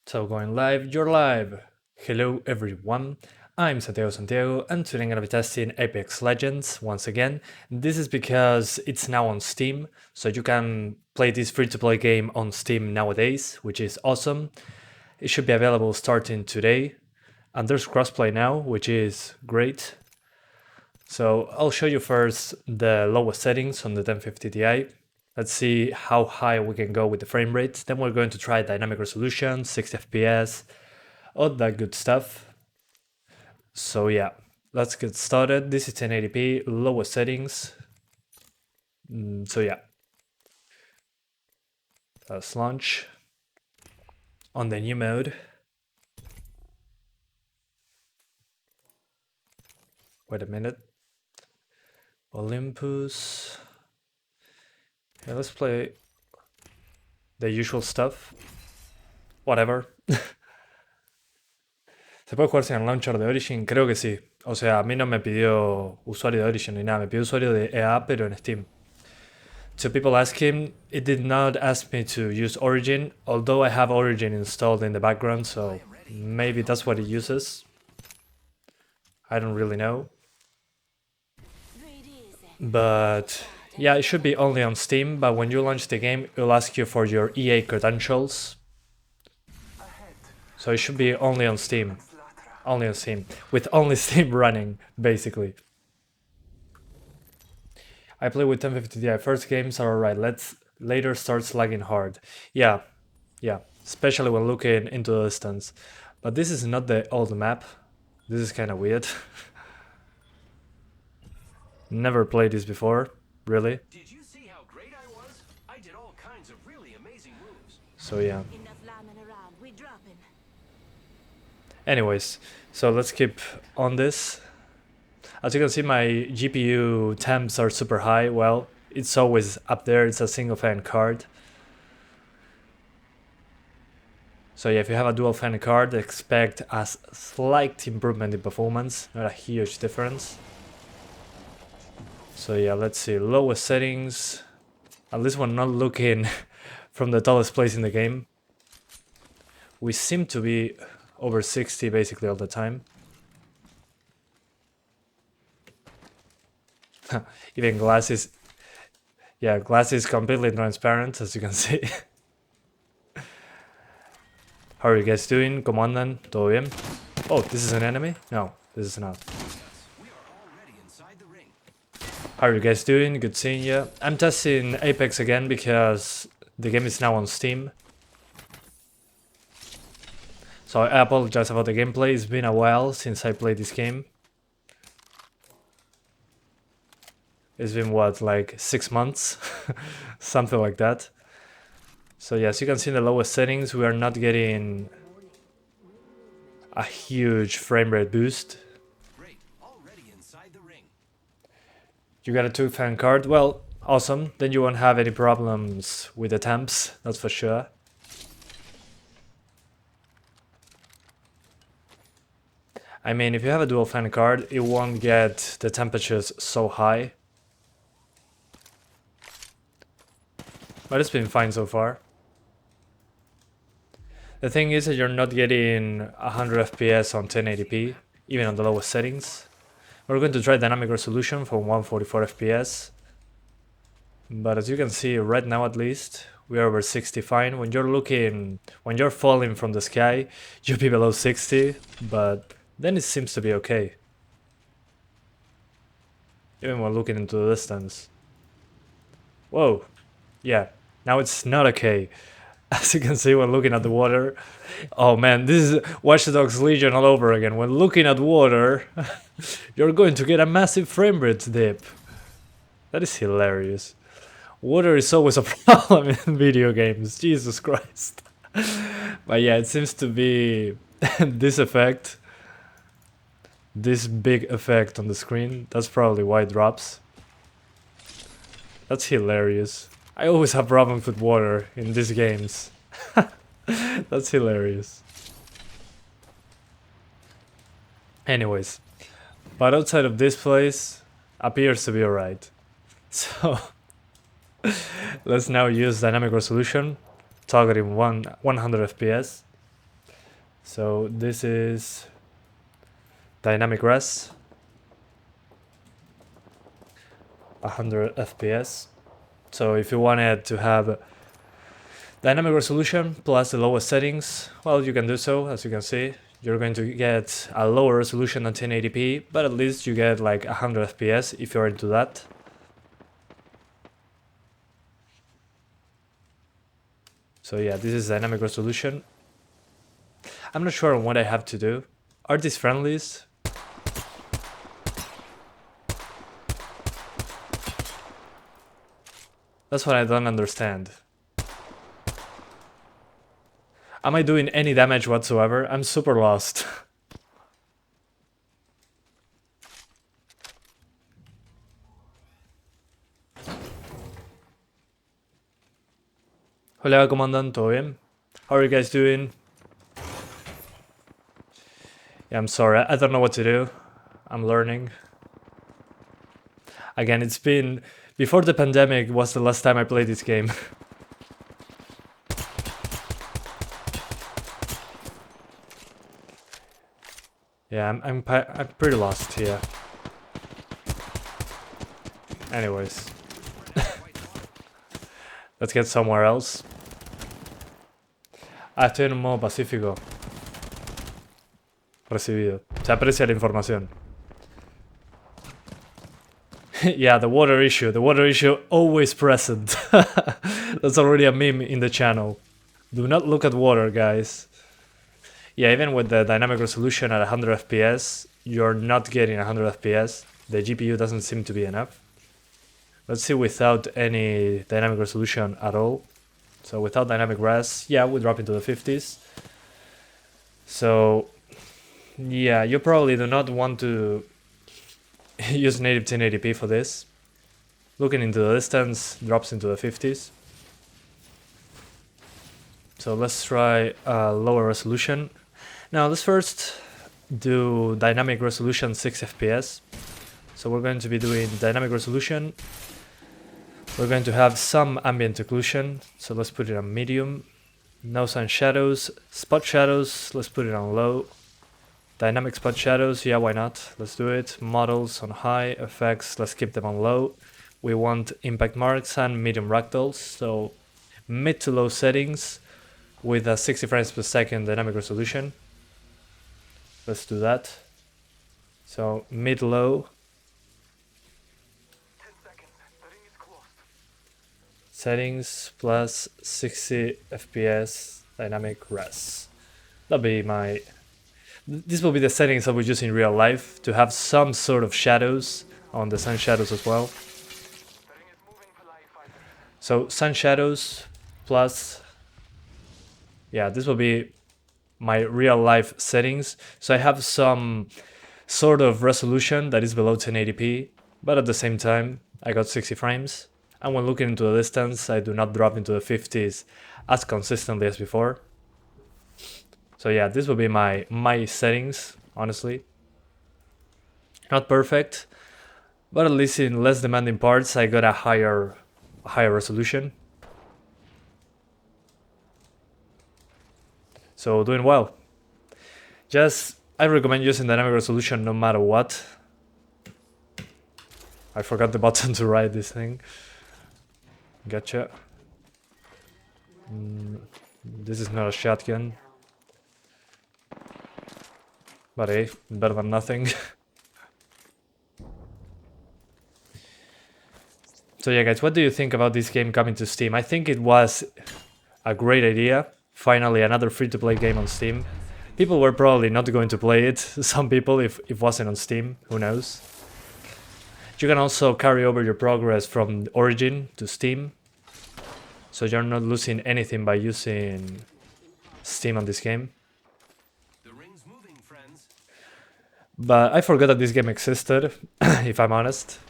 So going live, you're live! Hello everyone, I'm Santiago and today I'm gonna be testing Apex Legends once again. This is because it's now on Steam, so you can play this free-to-play game on Steam nowadays, which is awesome. It should be available starting today, and there's crossplay now, which is great. So I'll show you first the lowest settings on the 1050 Ti. Let's see how high we can go with the frame rate. Then we're going to try dynamic resolution, 60 FPS, all that good stuff. So yeah, let's get started. This is 1080p, lowest settings. So yeah, let's launch on the new mode. Wait a minute. Olympus. Yeah, let's play the usual stuff. Whatever. ¿Se puede jugar sin el launcher de Origin? Creo que sí. O sea, a mí no me pidió usuario de Origin ni nada, me pidió usuario de EA, pero en Steam. So people ask him, it did not ask me to use Origin, although I have Origin installed in the background, so maybe that's what it uses. I don't really know. But yeah, it should be only on Steam, but when you launch the game, it'll ask you for your EA credentials. So it should be only on Steam. Only on Steam. With only Steam running, basically. I play with 1050 Ti. First games are alright. Later starts lagging hard. Yeah. Especially when looking into the distance. But this is not the old map. This is kind of weird. Never played this before, really. Did you see how great I was? I did all kinds of really amazing moves. So yeah. Anyways, so let's keep on this. As you can see, my GPU temps are super high. Well, it's always up there. It's a single fan card. So yeah, if you have a dual fan card, expect a slight improvement in performance, not a huge difference. So yeah, let's see, lowest settings. At least we're not looking from the tallest place in the game. We seem to be over 60 basically all the time. Even glass is completely transparent, as you can see. How are you guys doing? ¿Cómo andan? ¿Todo bien? Oh, this is an enemy? No, this is not. How are you guys doing? Good seeing you. I'm testing Apex again because the game is now on Steam. So I apologize about the gameplay. It's been a while since I played this game. It's been what, like 6 months? Something like that. So yeah, as you can see in the lowest settings, we are not getting a huge frame rate boost. You got a 2-fan card? Well, awesome. Then you won't have any problems with the temps, that's for sure. I mean, if you have a dual fan card, it won't get the temperatures so high. But it's been fine so far. The thing is that you're not getting 100 FPS on 1080p, even on the lowest settings. We're going to try dynamic resolution for 144 FPS. But as you can see, right now at least, we are over 60 fine. When you're falling from the sky, you'll be below 60, but then it seems to be okay. Even when looking into the distance. Whoa, yeah, now it's not okay. As you can see when looking at the water. Oh man, this is Watch Dogs Legion all over again. When looking at water, you're going to get a massive frame rate dip. That is hilarious. Water is always a problem in video games, Jesus Christ. But yeah, it seems to be this effect. This big effect on the screen. That's probably why it drops. That's hilarious. I always have problems with water in these games. That's hilarious. Anyways, but outside of this place, appears to be alright. So, let's now use dynamic resolution, targeting 100 FPS. So this is dynamic res, 100 FPS. So if you wanted to have dynamic resolution plus the lowest settings, well, you can do so. As you can see, you're going to get a lower resolution than 1080p, but at least you get like 100 FPS if you're into that. So yeah, this is dynamic resolution. I'm not sure on what I have to do. Are these friendlies? That's what I don't understand. Am I doing any damage whatsoever? I'm super lost. Hola, ¿cómo andan? ¿Todo bien? How are you guys doing? Yeah, I'm sorry, I don't know what to do. I'm learning. Again, it's been... Before the pandemic was the last time I played this game. Yeah, I'm pretty lost here. Anyways. Let's get somewhere else. Ah, estoy en un modo pacífico. Recibido. Se aprecia la información. Yeah, the water issue always present. That's already a meme in the channel. Do not look at water, guys. Yeah, even with the dynamic resolution at 100 FPS, you're not getting 100 FPS. The GPU doesn't seem to be enough. Let's see without any dynamic resolution at all. So without dynamic res, yeah, we drop into the 50s. So yeah, you probably do not want to use native 1080p for this. Looking into the distance, drops into the 50s. So let's try lower resolution. Now let's first do dynamic resolution 6 FPS. So we're going to be doing dynamic resolution. We're going to have some ambient occlusion, so let's put it on medium. No sun shadows. Spot shadows, let's put it on low. Dynamic spot shadows, yeah, why not? Let's do it. Models on high. Effects, let's keep them on low. We want impact marks and medium ragdolls, so mid to low settings with a 60 frames per second dynamic resolution. Let's do that. So mid-low. Settings plus 60 FPS dynamic res. That'll be my... This will be the settings I would use in real life to have some sort of shadows on the sun shadows as well. So sun shadows plus... Yeah, this will be my real life settings. So I have some sort of resolution that is below 1080p, but at the same time, I got 60 frames. And when looking into the distance, I do not drop into the 50s as consistently as before. So yeah, this will be my settings, honestly. Not perfect, but at least in less demanding parts, I got a higher resolution. So doing well. I recommend using dynamic resolution no matter what. I forgot the button to write this thing. Gotcha. This is not a shotgun. But hey, better than nothing. So yeah guys, what do you think about this game coming to Steam? I think it was a great idea. Finally another free-to-play game on Steam. People were probably not going to play it. Some people, if it wasn't on Steam, who knows. You can also carry over your progress from Origin to Steam. So you're not losing anything by using Steam on this game. The ring's moving, friends. But I forgot that this game existed, if I'm honest.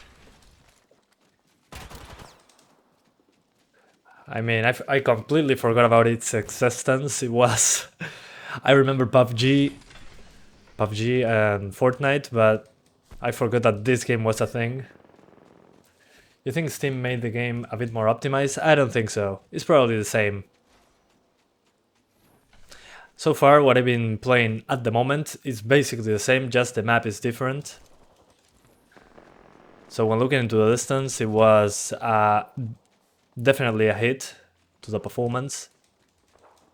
I mean, I completely forgot about its existence. It was... I remember PUBG and Fortnite, but I forgot that this game was a thing. You think Steam made the game a bit more optimized? I don't think so. It's probably the same. So far, what I've been playing at the moment is basically the same, just the map is different. So when looking into the distance, it was definitely a hit to the performance.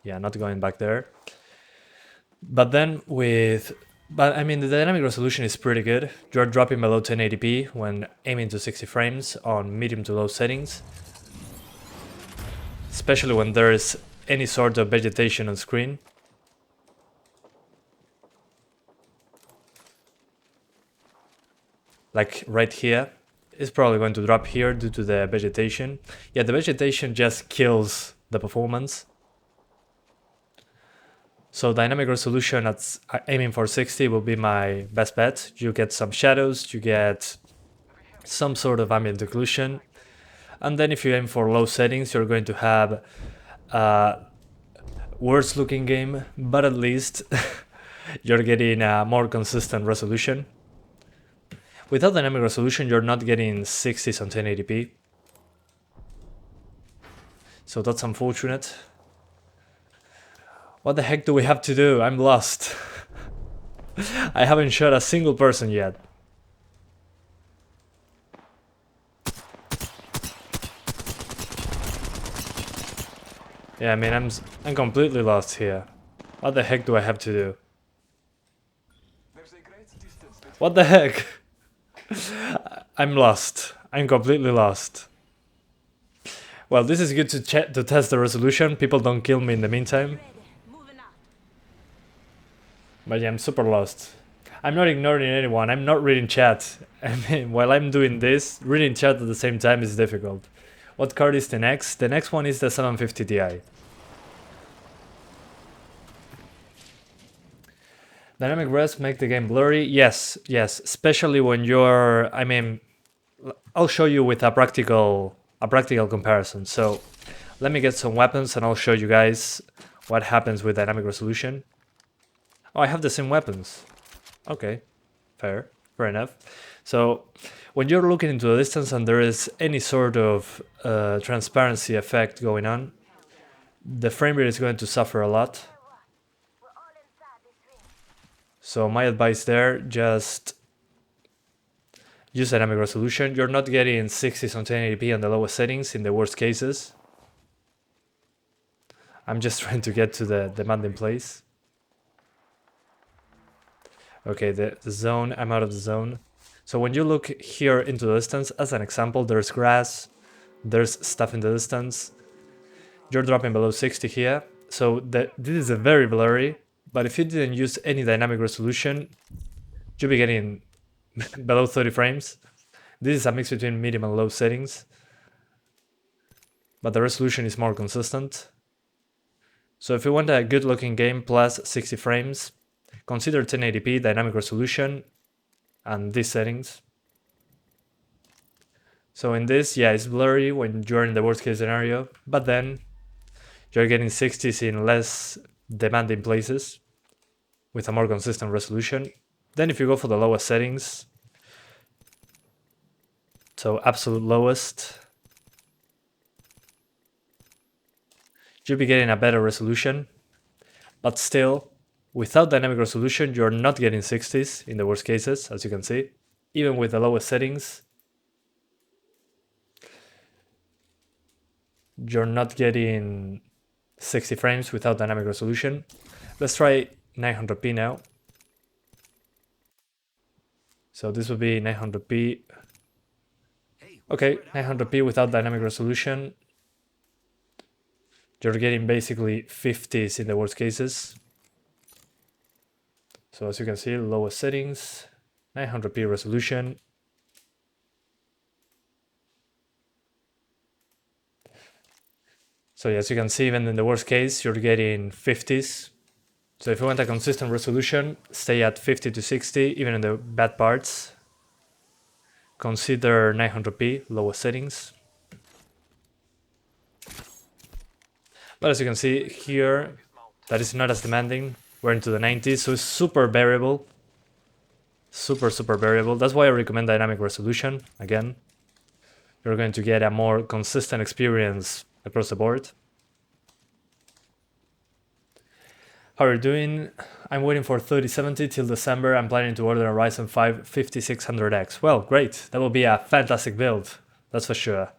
Yeah, not going back there. But then I mean, the dynamic resolution is pretty good. You're dropping below 1080p when aiming to 60 frames on medium to low settings. Especially when there's any sort of vegetation on screen. Like right here. It's probably going to drop here due to the vegetation. Yeah, the vegetation just kills the performance. So dynamic resolution at aiming for 60 will be my best bet. You get some shadows, you get some sort of ambient occlusion. And then if you aim for low settings, you're going to have a worse looking game, but at least you're getting a more consistent resolution. Without dynamic resolution, you're not getting 60s on 1080p. So that's unfortunate. What the heck do we have to do? I'm lost. I haven't shot a single person yet. Yeah, I mean, I'm completely lost here. What the heck do I have to do? What the heck? I'm lost. I'm completely lost. Well, this is good to test the resolution. People don't kill me in the meantime. But yeah, I'm super lost. I'm not ignoring anyone. I'm not reading chat. I mean, while I'm doing this, reading chat at the same time is difficult. What card is the next? The next one is the 750 Ti. Dynamic res make the game blurry? Yes, yes. Especially when you're... I mean, I'll show you with a practical comparison. So let me get some weapons and I'll show you guys what happens with dynamic resolution. Oh, I have the same weapons. Okay, fair enough. So when you're looking into the distance and there is any sort of transparency effect going on, the frame rate is going to suffer a lot. So my advice there, just use dynamic resolution. You're not getting 60s on 1080p on the lowest settings in the worst cases. I'm just trying to get to the demanding place. Okay, the zone, I'm out of the zone. So when you look here into the distance, as an example, there's grass, there's stuff in the distance. You're dropping below 60 here. So this is a very blurry, but if you didn't use any dynamic resolution, you'll be getting below 30 frames. This is a mix between medium and low settings, but the resolution is more consistent. So if you want a good looking game plus 60 frames, consider 1080p dynamic resolution and these settings. So in this, yeah, it's blurry when you're in the worst case scenario, but then you're getting 60s in less demanding places with a more consistent resolution. Then if you go for the lowest settings, so absolute lowest, you'll be getting a better resolution, but still, without dynamic resolution, you're not getting 60s in the worst cases, as you can see. Even with the lowest settings, you're not getting 60 frames without dynamic resolution. Let's try 900p now. So this will be 900p. Okay, 900p without dynamic resolution. You're getting basically 50s in the worst cases. So as you can see, lowest settings, 900p resolution. So as you can see, even in the worst case, you're getting 50s. So if you want a consistent resolution, stay at 50 to 60, even in the bad parts. Consider 900p, lowest settings. But as you can see here, that is not as demanding. We're into the 90s, so it's super variable. Super variable. That's why I recommend dynamic resolution. Again, you're going to get a more consistent experience across the board. How are you doing? I'm waiting for 3070 till December. I'm planning to order a Ryzen 5 5600X. Well, great. That will be a fantastic build. That's for sure.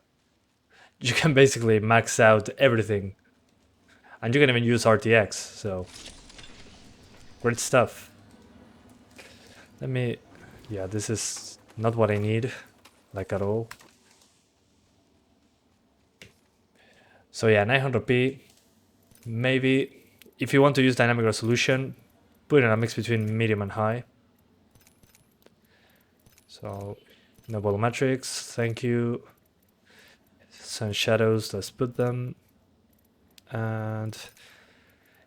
You can basically max out everything. And you can even use RTX, so great stuff. Let me... Yeah, this is not what I need, like at all. So yeah, 900p. Maybe if you want to use dynamic resolution, put in a mix between medium and high. So no volumetrics, thank you. Some shadows, let's put them. And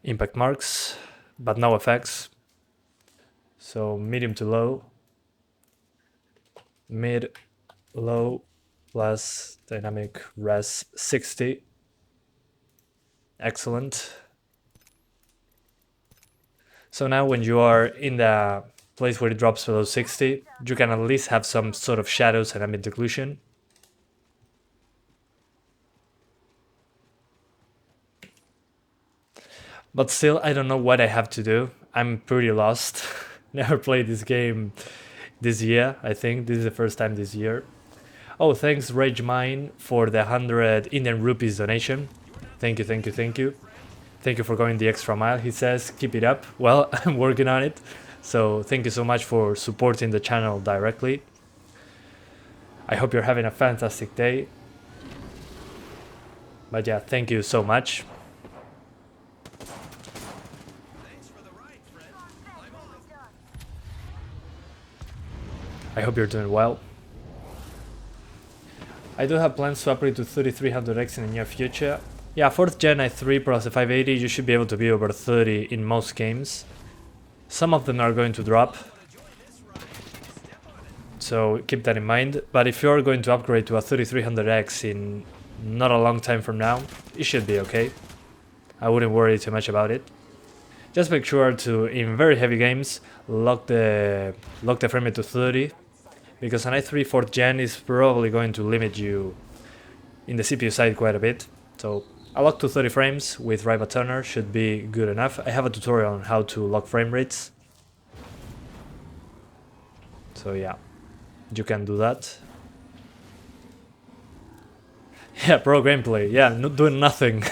impact marks, but no effects. So medium to low. Mid, low, plus dynamic res 60. Excellent. So now when you are in the place where it drops below 60, you can at least have some sort of shadows and ambient occlusion. But still, I don't know what I have to do. I'm pretty lost. Never played this game this year, I think. This is the first time this year. Oh, thanks Rage Mine for the 100 Indian rupees donation. Thank you, thank you, thank you. Thank you for going the extra mile, he says. Keep it up. Well, I'm working on it. So thank you so much for supporting the channel directly. I hope you're having a fantastic day. But yeah, thank you so much. I hope you're doing well. I do have plans to upgrade to 3300X in the near future. Yeah, 4th gen i3 plus the 580, you should be able to be over 30 in most games. Some of them are going to drop, so keep that in mind. But if you're going to upgrade to a 3300X in not a long time from now, it should be okay. I wouldn't worry too much about it. Just make sure to, in very heavy games, lock the frame rate to 30, because an i3 4th gen is probably going to limit you in the CPU side quite a bit. So a lock to 30 frames with Riva Turner should be good enough. I have a tutorial on how to lock frame rates. So yeah, you can do that. Yeah, pro gameplay. Yeah, doing nothing.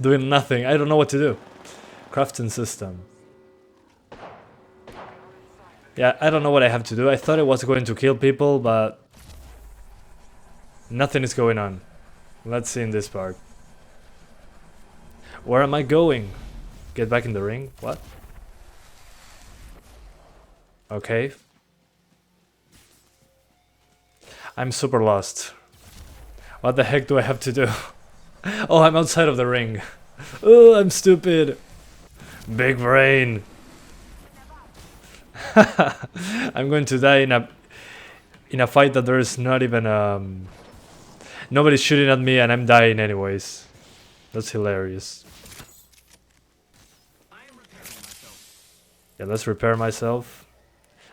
Doing nothing. I don't know what to do. Crafting system. Yeah, I don't know what I have to do. I thought it was going to kill people, but nothing is going on. Let's see in this part. Where am I going? Get back in the ring? What? Okay. I'm super lost. What the heck do I have to do? Oh, I'm outside of the ring. Oh, I'm stupid. Big brain. I'm going to die in a fight that there is not even nobody's shooting at me and I'm dying anyways. That's hilarious. Yeah, let's repair myself.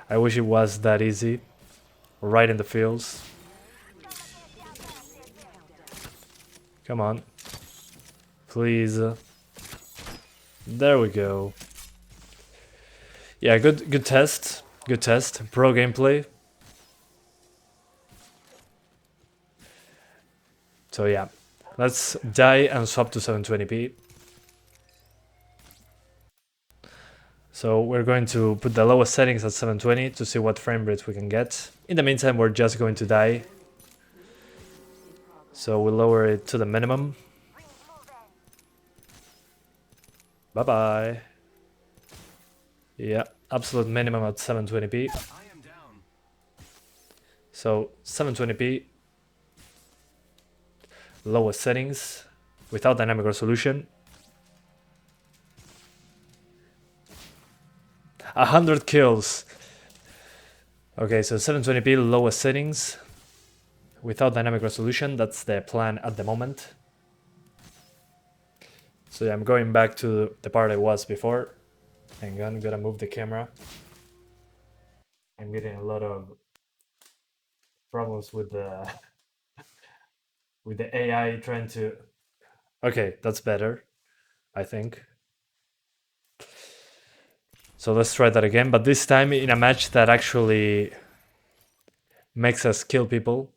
I wish it was that easy. Right in the fields. Come on. Please. There we go. Yeah, good test. Good test. Pro gameplay. So yeah, let's die and swap to 720p. So we're going to put the lowest settings at 720 to see what frame rates we can get. In the meantime, we're just going to die. So we'll lower it to the minimum. Bye-bye. Yeah, absolute minimum at 720p. So 720p. Lowest settings without dynamic resolution. 100 kills. Okay, so 720p lowest settings without dynamic resolution. That's the plan at the moment. So yeah, I'm going back to the part I was before. Hang on, gotta move the camera. I'm getting a lot of problems with the AI trying to... Okay, that's better, I think. So let's try that again, but this time in a match that actually makes us kill people.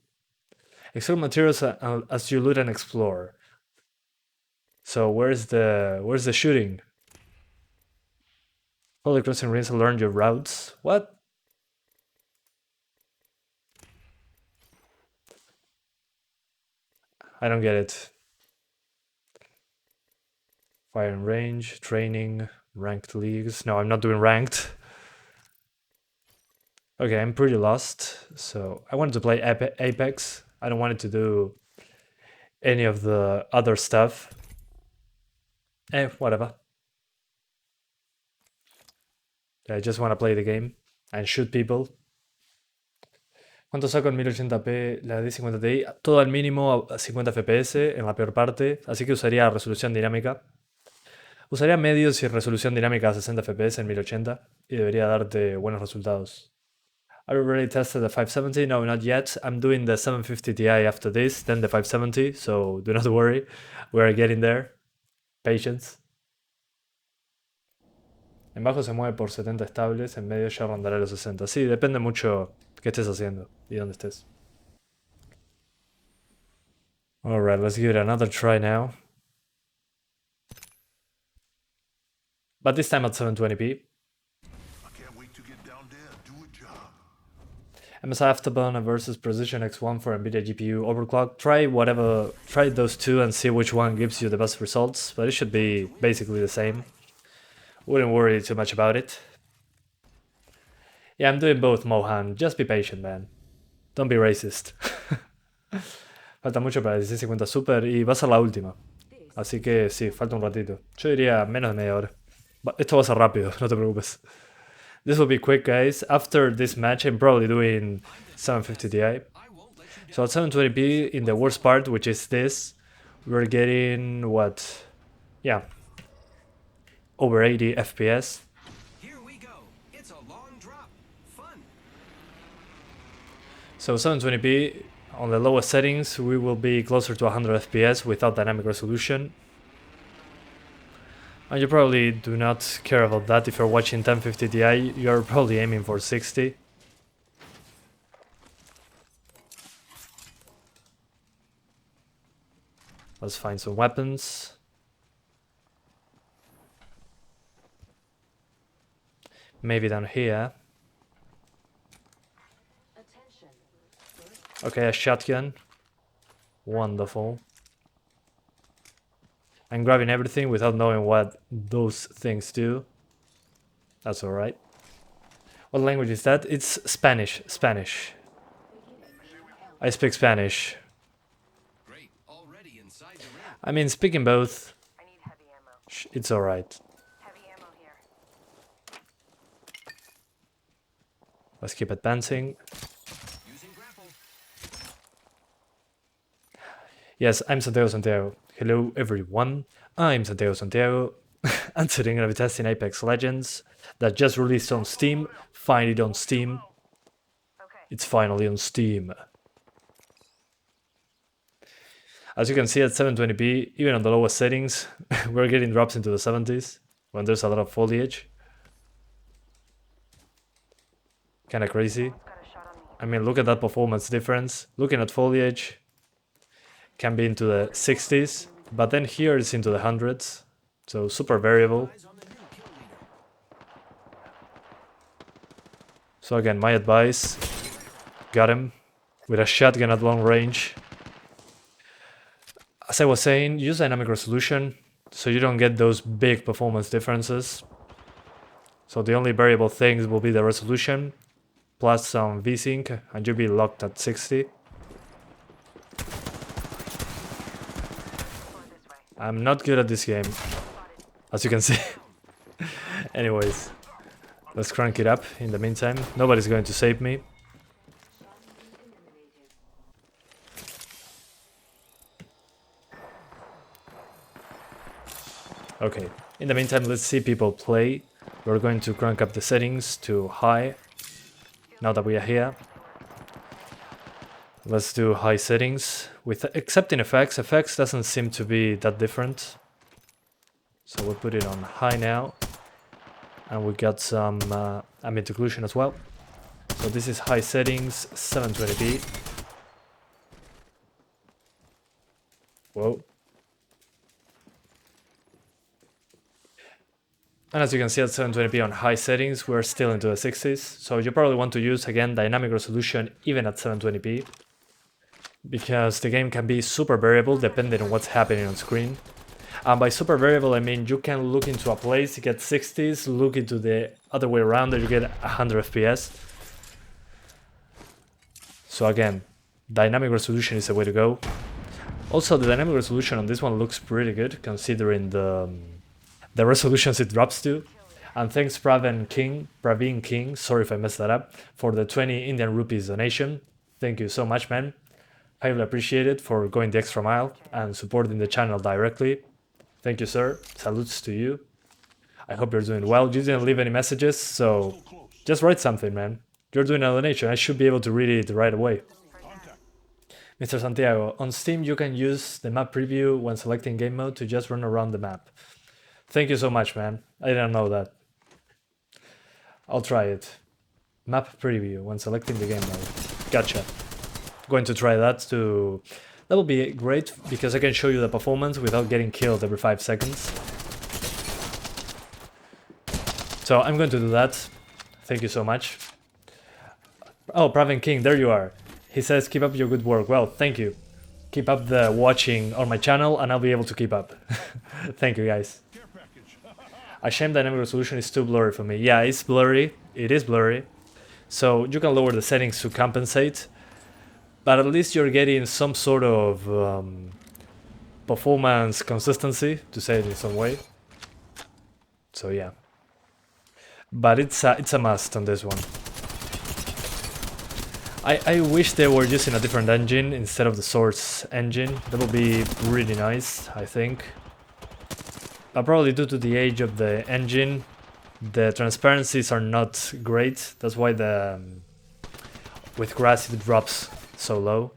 Extract materials as you loot and explore. So where's the shooting? Follow the crossing rings and learn your routes. What? I don't get it. Firing range, training, ranked leagues. No, I'm not doing ranked. Okay, I'm pretty lost. So I wanted to play Apex. I don't want it to do any of the other stuff. Whatever. I just want to play the game and shoot people. ¿Cuánto saco en 1080p la D50 Ti? Todo al mínimo a 50 FPS en la peor parte, así que usaría resolución dinámica. Usaría medios y resolución dinámica a 60 FPS en 1080 y debería darte buenos resultados. Are you already tested the 570? No, not yet. I'm doing the 750 Ti after this, then the 570, so do not worry. We are getting there. Patience. En bajo se mueve por 70 estables, en medio ya rondará los 60. Sí, depende mucho qué estés haciendo y dónde estés. Alright, let's give it another try now. But this time at 720p. MSI Afterburner versus Precision X1 for NVIDIA GPU overclock. Try those two and see which one gives you the best results, but it should be basically the same. Wouldn't worry too much about it. Yeah, I'm doing both, Mohan. Just be patient, man. Don't be racist. Falta mucho para el 1650 Super y va a ser la última. Así que sí, falta un ratito. Yo diría menos de media hora. Esto va a ser rápido, no te preocupes. This will be quick, guys. After this match, I'm probably doing 750 Ti. So at 720p, in the worst part, which is this, we're getting what? Yeah, over 80 FPS. Here we go. It's a long drop. Fun. So 720p, on the lowest settings, we will be closer to 100 FPS without dynamic resolution. And you probably do not care about that. If you're watching 1050 Ti, you're probably aiming for 60. Let's find some weapons. Maybe down here. Okay, a shotgun. Wonderful. I'm grabbing everything without knowing what those things do. That's alright. What language is that? It's Spanish. Spanish. I speak Spanish. Great. Already inside the ring. I mean, speaking both, I need heavy ammo. it's alright. Heavy ammo here. Let's keep advancing. Using grapple. Yes, I'm Santiago. Hello everyone, I'm Santiago. And today I'm gonna be testing Apex Legends that just released on Steam. Find it on Steam. Okay. It's finally on Steam. As you can see at 720p, even on the lowest settings, we're getting drops into the 70s when there's a lot of foliage. Kinda crazy. Got a shot on me. I mean, look at that performance difference. Looking at foliage, can be into the 60s, but then here it's into the hundreds, so super variable. Eyes on the new kill leader. So again, my advice, got him with a shotgun at long range. As I was saying, use dynamic resolution so you don't get those big performance differences. So the only variable things will be the resolution plus some VSync and you'll be locked at 60. I'm not good at this game, as you can see. Anyways, let's crank it up in the meantime. Nobody's going to save me. Okay, in the meantime, let's see people play. We're going to crank up the settings to high, now that we are here. Let's do high settings, except in effects. Effects doesn't seem to be that different. So we'll put it on high now. and we got some ambient occlusion as well. So this is high settings, 720p. Whoa. And as you can see at 720p on high settings, we're still into the 60s. So you probably want to use, again, dynamic resolution even at 720p. Because the game can be super variable depending on what's happening on screen. And by super variable, I mean you can look into a place, you get 60s, look into the other way around, and you get 100 FPS. So again, dynamic resolution is the way to go. Also, the dynamic resolution on this one looks pretty good, considering the resolutions it drops to. And thanks Praveen King, sorry if I messed that up, for the 20 Indian rupees donation. Thank you so much, man. Highly appreciate it for going the extra mile and supporting the channel directly. Thank you, sir. Salutes to you. I hope you're doing well. You didn't leave any messages, so just write something, man. You're doing a donation. I should be able to read it right away. Mr. Santiago, on Steam you can use the map preview when selecting game mode to just run around the map. Thank you so much, man. I didn't know that. I'll try it. Map preview when selecting the game mode. Gotcha. Going to try that too. That will be great because I can show you the performance without getting killed every 5 seconds. So I'm going to do that. Thank you so much. Oh, Praveen King, there you are. He says, keep up your good work. Well, thank you. Keep up the watching on my channel and I'll be able to keep up. Thank you, guys. A shame dynamic resolution is too blurry for me. Yeah, it's blurry. It is blurry. So you can lower the settings to compensate. But at least you're getting some sort of performance consistency, to say it in some way. So yeah. But it's a must on this one. I wish they were using a different engine instead of the Source engine. That would be really nice, I think. But probably due to the age of the engine, the transparencies are not great. That's why with grass it drops so low.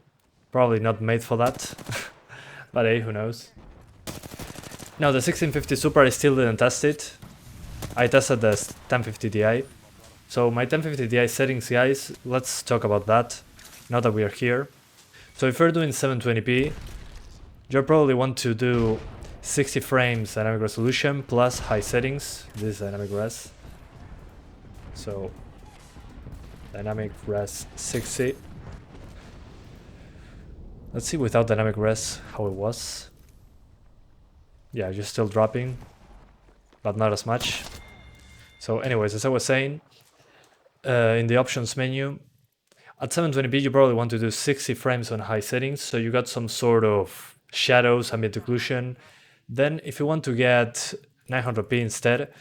Probably not made for that. But hey, who knows. Now the 1650 Super I still didn't test it. I tested the 1050 Ti. So my 1050 Ti settings, guys, let's talk about that now that we are here. So if you're doing 720p, you'll probably want to do 60 frames dynamic resolution plus high settings. This is dynamic res. So dynamic res 60. Let's see without dynamic res how it was. Yeah, just still dropping, but not as much. So anyways, as I was saying, in the options menu, at 720p you probably want to do 60 frames on high settings, so you got some sort of shadows, ambient occlusion. Then if you want to get 900p instead,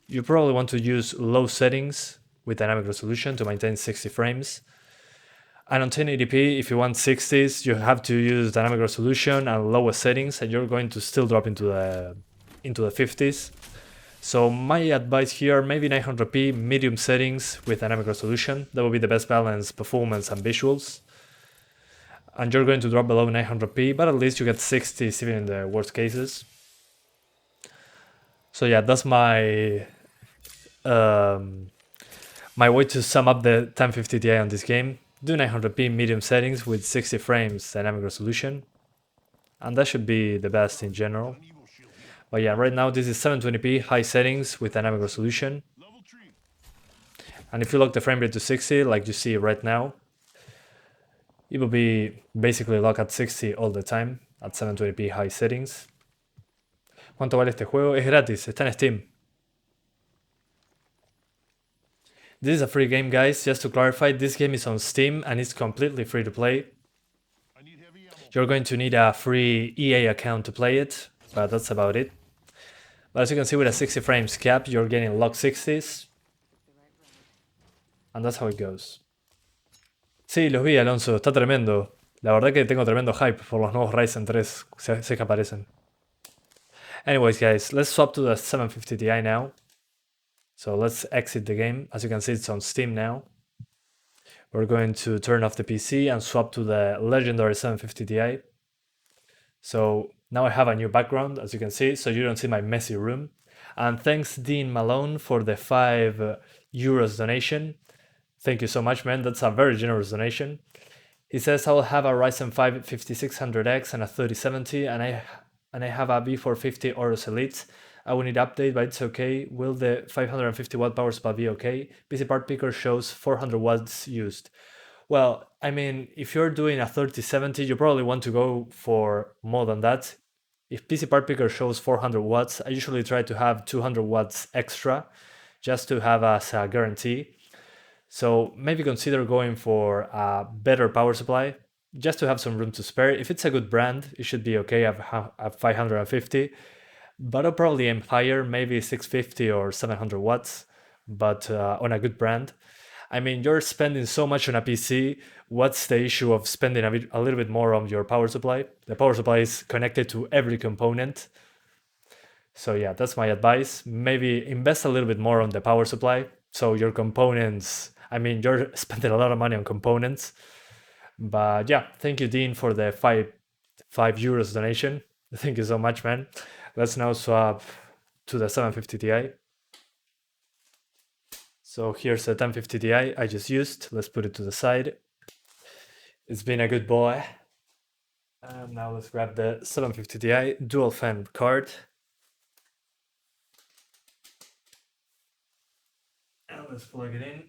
you probably want to use low settings with dynamic resolution to maintain 60 frames. And on 1080p, if you want 60s, you have to use dynamic resolution and lower settings, and you're going to still drop into the 50s. So my advice here, maybe 900p, medium settings with dynamic resolution. That will be the best balance, performance and visuals. And you're going to drop below 900p, but at least you get 60s even in the worst cases. So yeah, that's my my way to sum up the 1050 Ti on this game. Do 900p medium settings with 60 frames dynamic resolution. And that should be the best in general. But yeah, right now this is 720p high settings with dynamic resolution. And if you lock the frame rate to 60, like you see right now, it will be basically locked at 60 all the time at 720p high settings. ¿Cuánto vale este juego? Es gratis, está en Steam. This is a free game, guys. Just to clarify, this game is on Steam and it's completely free to play. You're going to need a free EA account to play it, but that's about it. But as you can see, with a 60 frames cap, you're getting locked 60s. And that's how it goes. Sí, los vi, Alonso. Está tremendo. La verdad que tengo tremendo hype por los nuevos Ryzen 3. Sé que aparecen. Anyways, guys, let's swap to the 750 Ti now. So let's exit the game. As you can see, it's on Steam now. We're going to turn off the PC and swap to the legendary 750 Ti. So now I have a new background, as you can see, so you don't see my messy room. And thanks Dean Malone for the 5 euros donation. Thank you so much, man. That's a very generous donation. He says I'll have a Ryzen 5 5600X and a 3070, and I have a B450 Aorus Elite. I will need update, but it's okay. Will the 550 watt power supply be okay? PC part picker shows 400 watts used. Well, I mean, if you're doing a 3070, you probably want to go for more than that. If PC part picker shows 400 watts, I usually try to have 200 watts extra just to have as a guarantee. So maybe consider going for a better power supply just to have some room to spare. If it's a good brand, it should be okay at 550, but I'll probably aim higher, maybe 650 or 700 watts, but on a good brand. I mean, you're spending so much on a PC. What's the issue of spending a little bit more on your power supply? The power supply is connected to every component. So yeah, that's my advice. Maybe invest a little bit more on the power supply. So your components, I mean, you're spending a lot of money on components. But yeah, thank you, Dean, for the 5 euros donation. Thank you so much, man. Let's now swap to the 750 Ti. So here's the 1050 Ti I just used. Let's put it to the side. It's been a good boy. And now let's grab the 750 Ti dual fan card. And let's plug it in.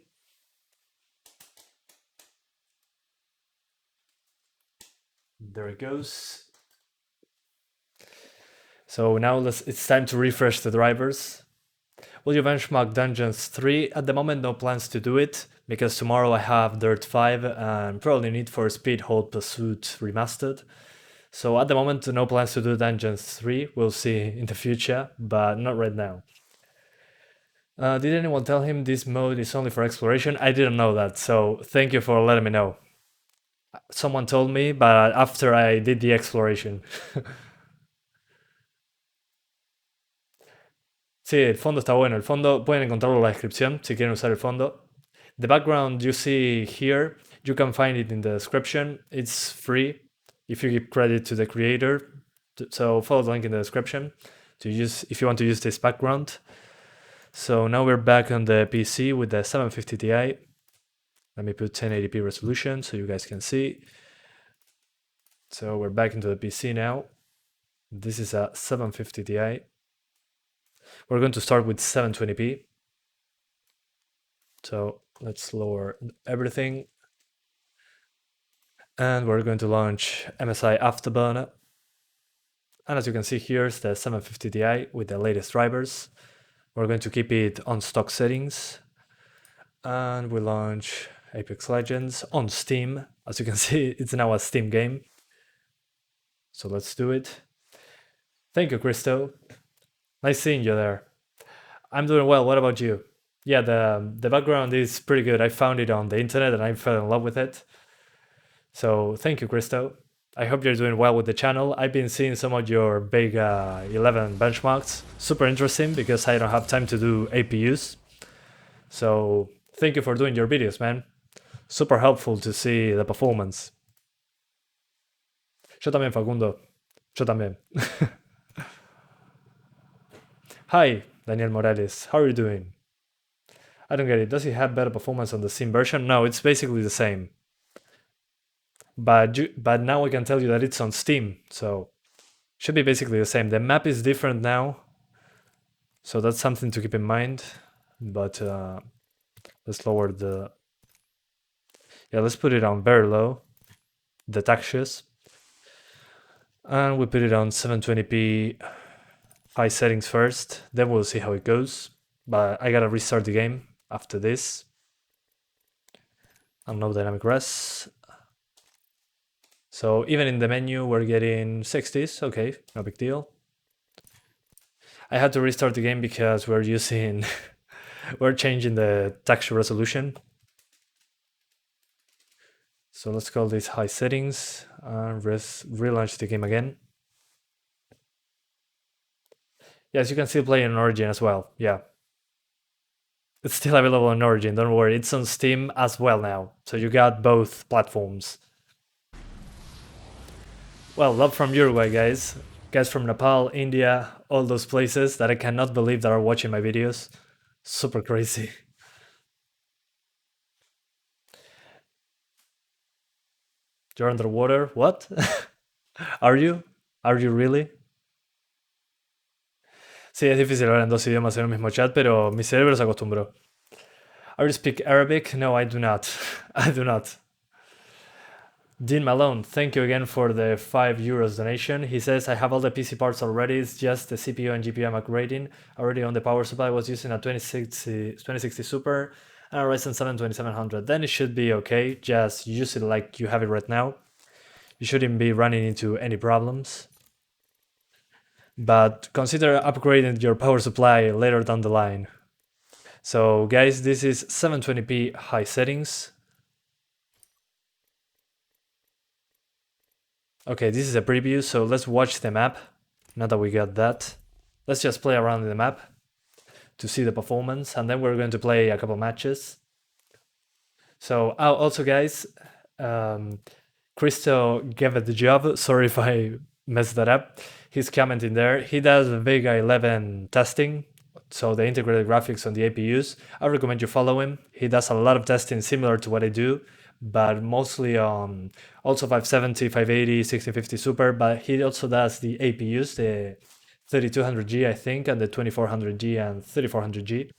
There it goes. So now it's time to refresh the drivers. Will you benchmark Dungeons 3? At the moment, no plans to do it, because tomorrow I have Dirt 5 and probably Need for Speed Hot Pursuit Remastered. So at the moment, no plans to do Dungeons 3. We'll see in the future, but not right now. Did anyone tell him this mode is only for exploration? I didn't know that, so thank you for letting me know. Someone told me, but after I did the exploration. Sí, el fondo está bueno. El fondo pueden encontrarlo en la descripción si quieren usar el fondo. The background you see here, you can find it in the description. It's free if you give credit to the creator. So follow the link in the description to use if you want to use this background. So now we're back on the PC with the 750 Ti. Let me put 1080p resolution so you guys can see. So we're back into the PC now. This is a 750 Ti. We're going to start with 720p. So let's lower everything. And we're going to launch MSI Afterburner. And as you can see, here's the 750 Ti with the latest drivers. We're going to keep it on stock settings. And we launch Apex Legends on Steam. As you can see, it's now a Steam game. So let's do it. Thank you, Christo. Nice seeing you there. I'm doing well. What about you? Yeah, the background is pretty good. I found it on the internet and I fell in love with it. So thank you, Christo. I hope you're doing well with the channel. I've been seeing some of your big 11 benchmarks. Super interesting because I don't have time to do APUs. So thank you for doing your videos, man. Super helpful to see the performance. Yo también, Facundo. Yo también. Hi, Daniel Morales. How are you doing? I don't get it. Does it have better performance on the Steam version? No, it's basically the same. But now I can tell you that it's on Steam, so should be basically the same. The map is different now, so that's something to keep in mind. But let's lower the... Yeah, let's put it on very low, the textures. And we put it on 720p high settings first, then we'll see how it goes. But I gotta restart the game after this. And no dynamic res. So even in the menu, we're getting 60s. Okay, no big deal. I had to restart the game because we're using, we're changing the texture resolution. So let's call this high settings and relaunch the game again. Yes, you can still play on Origin as well. Yeah. It's still available on Origin, don't worry. It's on Steam as well now. So you got both platforms. Well, love from Uruguay, guys. Guys from Nepal, India, all those places that I cannot believe that are watching my videos. Super crazy. You're underwater? What? Are you? Are you really? Sí, es difícil hablar en dos idiomas en un mismo chat, pero mi cerebro se acostumbró. Are you speak Arabic? No, I do not. I do not. Dean Malone, thank you again for the €5 donation. He says, I have all the PC parts already, it's just the CPU and GPU I'm upgrading. Already on the power supply, I was using a 2060 Super and a Ryzen 7 2700. Then it should be okay, just use it like you have it right now. You shouldn't be running into any problems. But consider upgrading your power supply later down the line. So guys, this is 720p high settings. Okay, this is a preview, so let's watch the map. Now that we got that, let's just play around in the map to see the performance, and then we're going to play a couple matches. So also guys, Christo gave it the job. Sorry if I messed that up. He's commenting there. He does Vega 11 testing, so the integrated graphics on the APUs. I recommend you follow him. He does a lot of testing similar to what I do, but mostly on also 570, 580, 1650 Super, but he also does the APUs, the 3200G I think, and the 2400G and 3400G.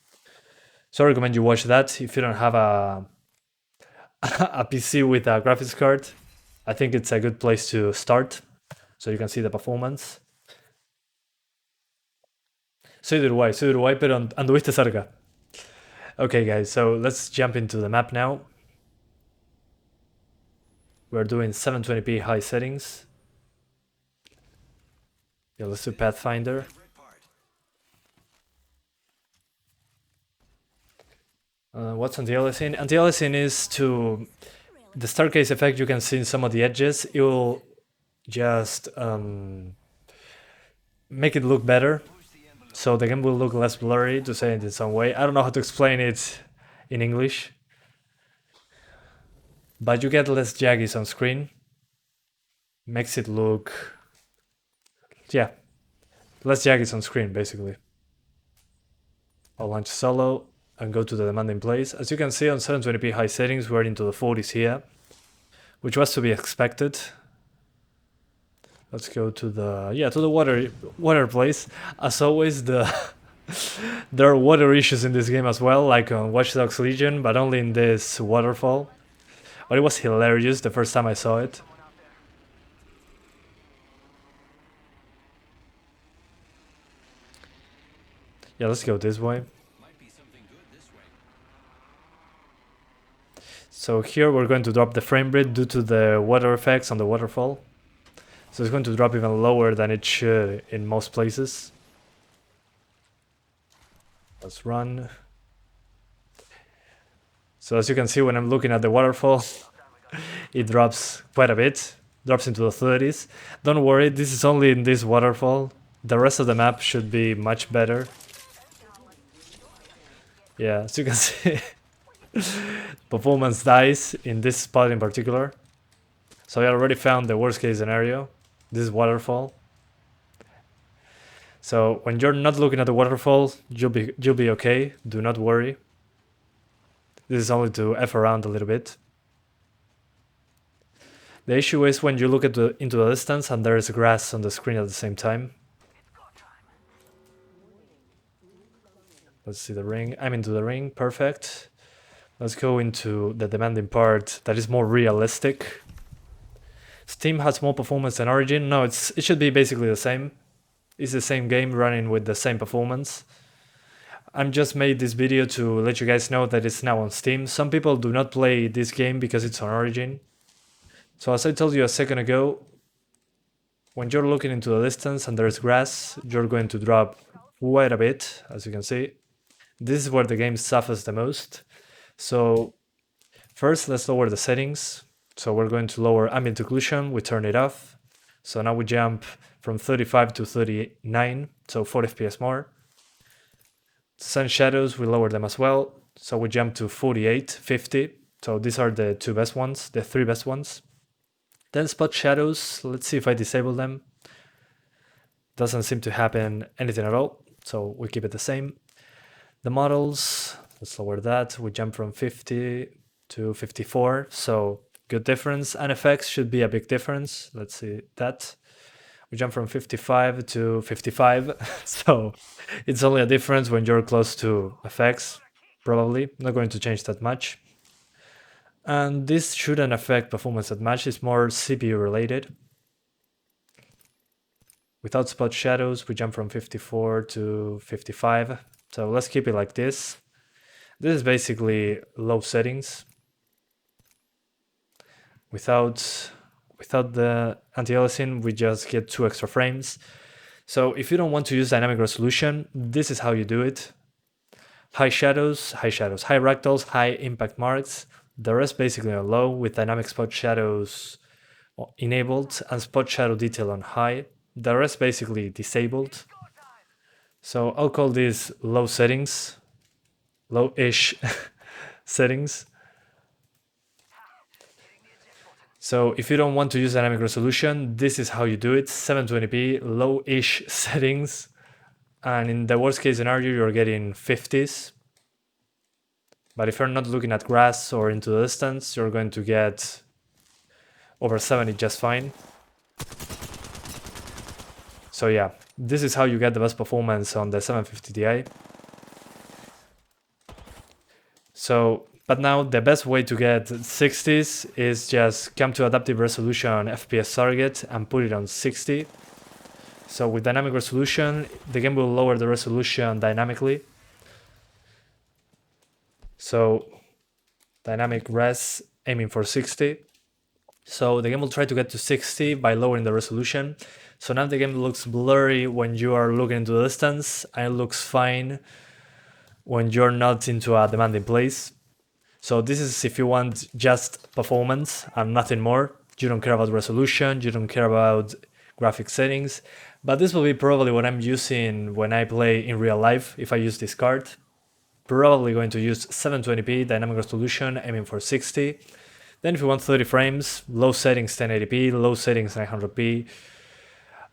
So I recommend you watch that if you don't have a PC with a graphics card. I think it's a good place to start, so you can see the performance. Soy de Uruguay, pero anduviste cerca. Okay guys, so let's jump into the map now. We're doing 720p high settings. Yeah, let's do Pathfinder. What's anti-aliasing? Anti-aliasing is to the staircase effect you can see in some of the edges. It will just make it look better, so the game will look less blurry, to say it in some way. I don't know how to explain it in English, but you get less jaggies on screen. Makes it look, yeah, less jaggies on screen basically. I'll launch solo and go to the demanding place. As you can see on 720p high settings, we're into the 40s here, which was to be expected. Let's go to the water place. As always, there are water issues in this game as well, like on Watch Dogs Legion, but only in this waterfall. But it was hilarious the first time I saw it. Yeah, let's go this way. So here we're going to drop the frame rate due to the water effects on the waterfall. So it's going to drop even lower than it should in most places. Let's run. So as you can see, when I'm looking at the waterfall, it drops quite a bit, drops into the 30s. Don't worry, this is only in this waterfall. The rest of the map should be much better. Yeah, as you can see, performance dies in this spot in particular. So I already found the worst case scenario. This waterfall. So when you're not looking at the waterfall, you'll be okay. Do not worry. This is only to F around a little bit. The issue is when you look into the distance and there is grass on the screen at the same time. Let's see the ring. I'm into the ring. Perfect. Let's go into the demanding part that is more realistic. Steam has more performance than Origin. No, it should be basically the same. It's the same game running with the same performance. I'm just made this video to let you guys know that it's now on Steam. Some people do not play this game because it's on Origin. So as I told you a second ago, when you're looking into the distance and there's grass, you're going to drop quite a bit, as you can see. This is where the game suffers the most. So first, let's lower the settings. So we're going to lower ambient occlusion, we turn it off. So now we jump from 35 to 39, so 4 FPS more. Sun shadows, we lower them as well. So we jump to 48, 50. So these are the two best ones, the three best ones. Then spot shadows, let's see if I disable them. Doesn't seem to happen anything at all, so we keep it the same. The models, let's lower that. We jump from 50 to 54, so good difference. And effects should be a big difference. Let's see that. We jump from 55 to 55, so it's only a difference when you're close to effects, probably. Not going to change that much. And this shouldn't affect performance that much, it's more CPU related. Without spot shadows, we jump from 54 to 55. So let's keep it like this. This is basically low settings. Without the anti-aliasing, we just get 2 extra frames. So if you don't want to use dynamic resolution, this is how you do it. High shadows, high ragdolls, high impact marks. The rest basically on low with dynamic spot shadows enabled and spot shadow detail on high. The rest basically disabled. So I'll call this low settings, low-ish settings. So if you don't want to use dynamic resolution, this is how you do it. 720p, low-ish settings. And in the worst case scenario, you're getting 50s. But if you're not looking at grass or into the distance, you're going to get over 70 just fine. So yeah, this is how you get the best performance on the 750 Ti. So, but now the best way to get 60s is just come to adaptive resolution FPS target and put it on 60. So with dynamic resolution, the game will lower the resolution dynamically. So dynamic res aiming for 60. So the game will try to get to 60 by lowering the resolution. So now the game looks blurry when you are looking into the distance, and it looks fine when you're not into a demanding place. So this is if you want just performance and nothing more. You don't care about resolution, you don't care about graphic settings, but this will be probably what I'm using when I play in real life if I use this card. Probably going to use 720p dynamic resolution aiming for 60. Then if you want 30 frames, low settings 1080p, low settings 900p,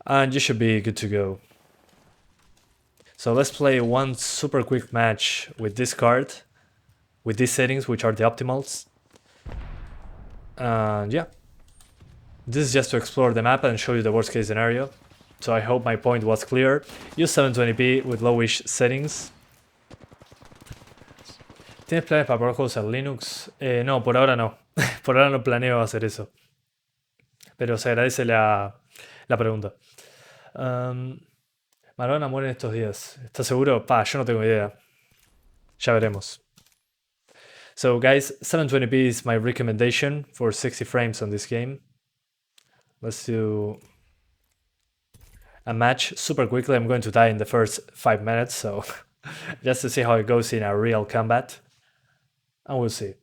and you should be good to go. So let's play one super quick match with this card, with these settings, which are the optimals. And yeah, this is just to explore the map and show you the worst case scenario. So I hope my point was clear. Use 720p with lowish settings. ¿Tienes planes para probar juegos en Linux? No, por ahora no. Por ahora no planeo hacer eso. Pero se agradece la pregunta. Maradona muere en estos días. ¿Estás seguro? Yo no tengo idea. Ya veremos. So guys, 720p is my recommendation for 60 frames on this game. Let's do a match super quickly. I'm going to die in the first 5 minutes, so just to see how it goes in a real combat. And we'll see.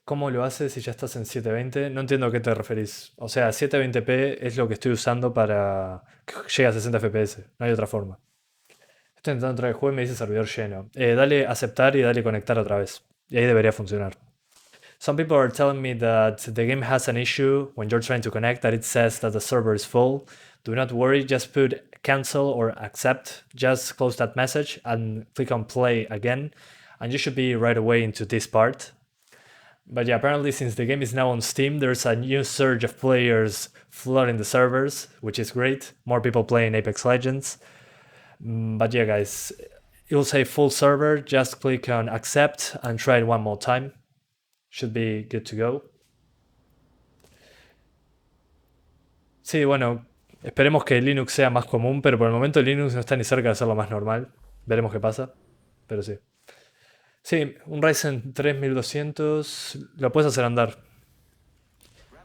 ¿Cómo lo haces si ya estás en 720? No entiendo a qué te referís. O sea, 720p es lo que estoy usando para que llegue a 60 fps. No hay otra forma. Estoy intentando entrar al juego y me dice servidor lleno. Dale aceptar y dale conectar otra vez. Y ahí debería funcionar. Some people are telling me that the game has an issue when you're trying to connect, that it says that the server is full. Do not worry, just put cancel or accept. Just close that message and click on play again. And you should be right away into this part. But yeah, apparently since the game is now on Steam, there's a new surge of players flooding the servers, which is great. More people playing Apex Legends. But yeah, guys, it will say full server. Just click on accept and try it one more time. Should be good to go. Sí, bueno, esperemos que Linux sea más común, pero por el momento Linux no está ni cerca de ser lo más normal. Veremos qué pasa, pero sí. Sí, un Ryzen 3200 lo puedes hacer andar.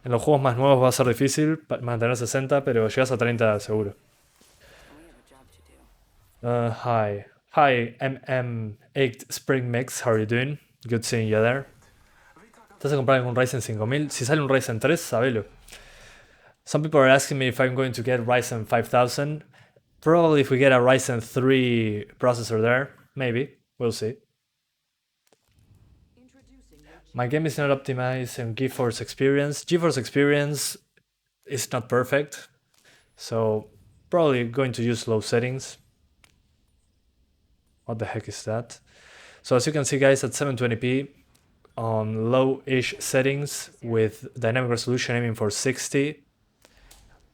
En los juegos más nuevos va a ser difícil mantener 60, pero llegas a 30 seguro. Hi, MM8 Spring Mix, how are you doing? Good seeing you there. ¿Estás a comprar algún Ryzen 5000? Si sale un Ryzen 3, sabelo. Some people are asking me if I'm going to get Ryzen 5000. Probably if we get a Ryzen 3 processor there, maybe. We'll see. My game is not optimized in GeForce Experience. GeForce Experience is not perfect. So probably going to use low settings. What the heck is that? So as you can see, guys, at 720p on low-ish settings with dynamic resolution aiming for 60.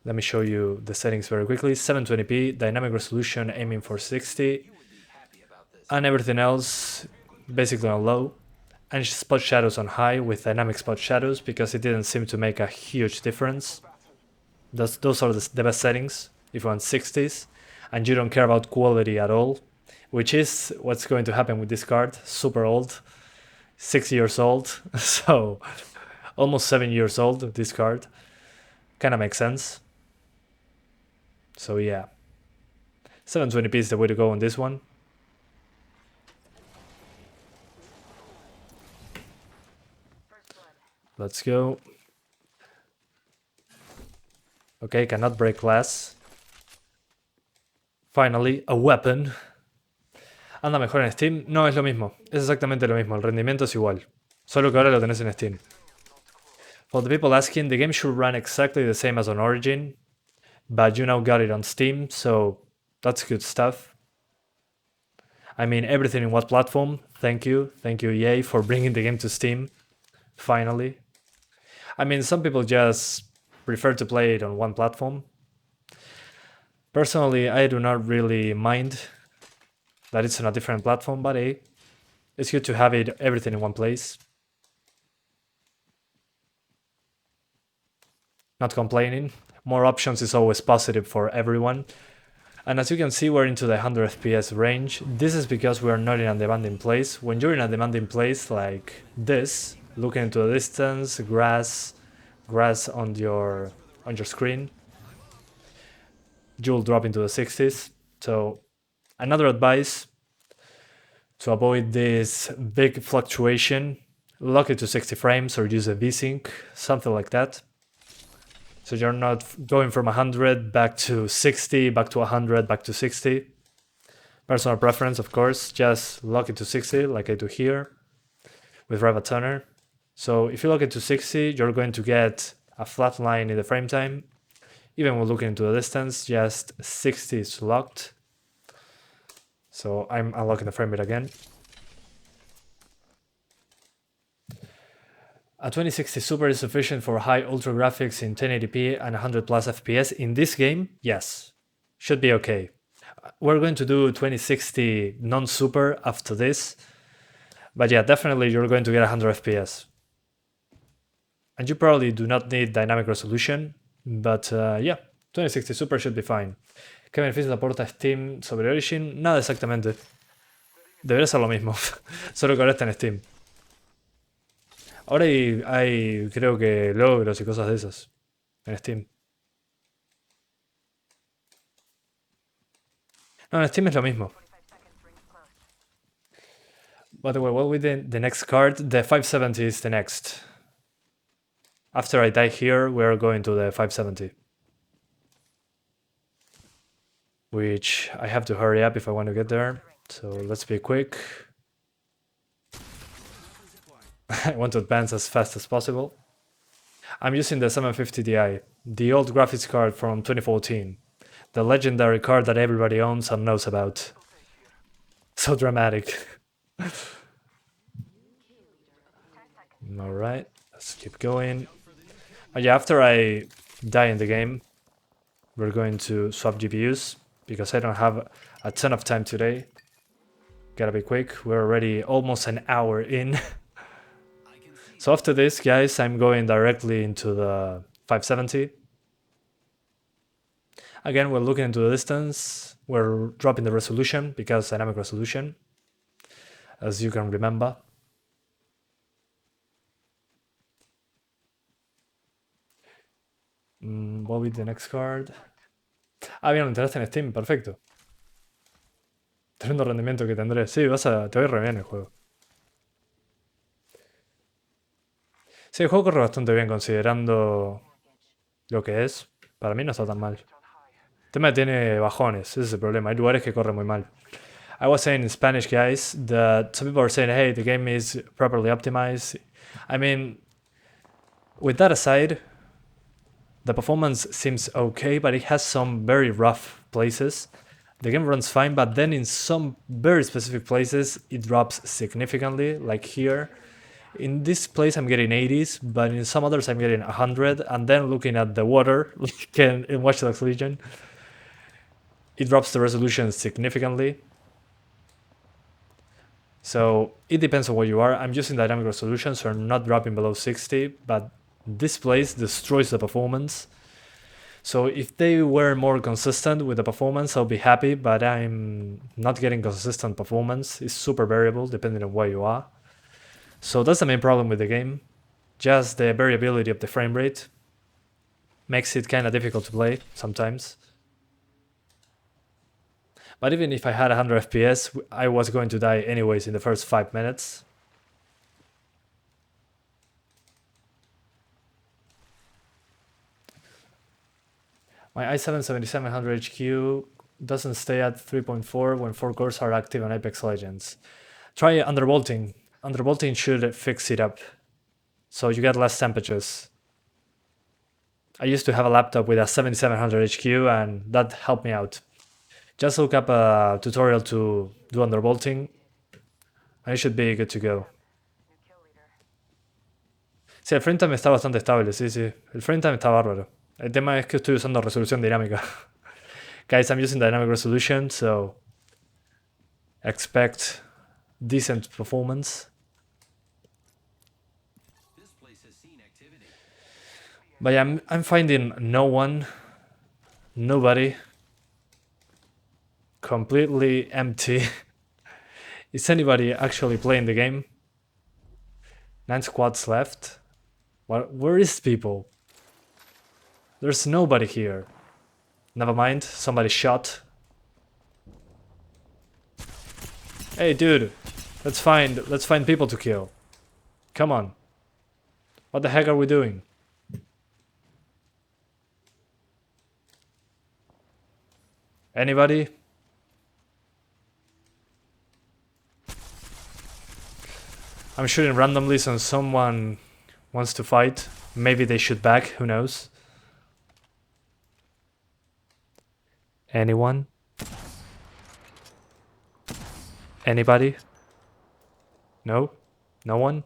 Let me show you the settings very quickly. 720p, dynamic resolution aiming for 60, and everything else basically on low. And spot shadows on high with dynamic spot shadows because it didn't seem to make a huge difference. Those are the best settings if you want 60s and you don't care about quality at all, which is what's going to happen with this card. Super old, 6 years old, so almost 7 years old, this card. Kind of makes sense. So yeah, 720p is the way to go on this one. Let's go. Okay, cannot break glass. Finally, a weapon. ¿Anda mejor en Steam? No, es lo mismo. Es exactamente lo mismo. El rendimiento es igual. Solo que ahora lo tenés en Steam. For the people asking, the game should run exactly the same as on Origin, but you now got it on Steam, so that's good stuff. I mean, everything in what platform? Thank you. Thank you, EA, for bringing the game to Steam. Finally. I mean, some people just prefer to play it on one platform. Personally, I do not really mind that it's on a different platform, but hey, it's good to have everything in one place. Not complaining. More options is always positive for everyone. And as you can see, we're into the 100 FPS range. This is because we are not in a demanding place. When you're in a demanding place like this, looking into the distance, grass on your screen, you'll drop into the 60s. So another advice to avoid this big fluctuation, lock it to 60 frames or use a VSync, something like that. So you're not going from 100 back to 60, back to 100, back to 60. Personal preference, of course, just lock it to 60 like I do here with Rabbit Toner. So if you lock it to 60, you're going to get a flat line in the frame time. Even when looking into the distance, just 60 is locked. So I'm unlocking the frame rate again. A 2060 Super is sufficient for high ultra graphics in 1080p and 100 plus FPS. In this game, yes, should be okay. We're going to do 2060 non-super after this. But yeah, definitely you're going to get 100 FPS. And you probably do not need dynamic resolution. But yeah, 2060 Super should be fine. ¿Qué beneficios aporta Steam sobre Origin? Nada exactamente. Debería ser lo mismo. Solo que ahora está en Steam. Ahora hay creo que logros y cosas de esas en Steam. No, en Steam es lo mismo. By the way, what with the next card? The 570 is the next. After I die here, we are going to the 570. Which I have to hurry up if I want to get there. So let's be quick. I want to advance as fast as possible. I'm using the 750 Ti, the old graphics card from 2014. The legendary card that everybody owns and knows about. So dramatic. Alright, let's keep going. Yeah, after I die in the game, we're going to swap GPUs because I don't have a ton of time today. Gotta be quick, we're already almost an hour in. So after this, guys, I'm going directly into the 570. Again, we're looking into the distance. We're dropping the resolution because dynamic resolution, as you can remember. What will be the next card? Ah, bien, lo enteraste en Steam, perfecto. Tremendo rendimiento que tendré. Sí, te va a ir re bien el juego. Sí, el juego corre bastante bien considerando lo que es. Para mí no está tan mal. El tema tiene bajones, ese es el problema. Hay lugares que corren muy mal. I was saying in Spanish, guys, that some people are saying, hey, the game is properly optimized. I mean, with that aside, The performance seems okay, but it has some very rough places. The game runs fine, but then in some very specific places it drops significantly, like here. In this place I'm getting 80s, but in some others I'm getting 100, and then looking at the water, like in Watch Dogs Legion, it drops the resolution significantly. So it depends on where you are. I'm using dynamic resolution, so I'm not dropping below 60, but this place destroys the performance. So if they were more consistent with the performance, I'll be happy, but I'm not getting consistent performance. It's super variable depending on where you are. So that's the main problem with the game. Just the variability of the frame rate makes it kind of difficult to play sometimes. But even if I had 100 FPS, I was going to die anyways in the first 5 minutes. My i7-7700 HQ doesn't stay at 3.4 when 4 cores are active on Apex Legends. Try undervolting. Undervolting should fix it up, so you get less temperatures. I used to have a laptop with a 7700 HQ and that helped me out. Just look up a tutorial to do undervolting and you should be good to go. New kill leader. Sí, el frame time está bastante estable, sí. El frame time está bárbaro. El tema es que estoy usando resolución dinámica. Guys, I'm using dynamic resolution, so expect decent performance. This place has seen activity. But yeah, I'm finding nobody, completely empty. Is anybody actually playing the game? 9 squads left. Where is people? There's nobody here. Never mind, somebody shot. Hey dude, let's find people to kill. Come on. What the heck are we doing? Anybody? I'm shooting randomly so someone wants to fight. Maybe they shoot back, who knows? Anyone? Anybody? No? No one?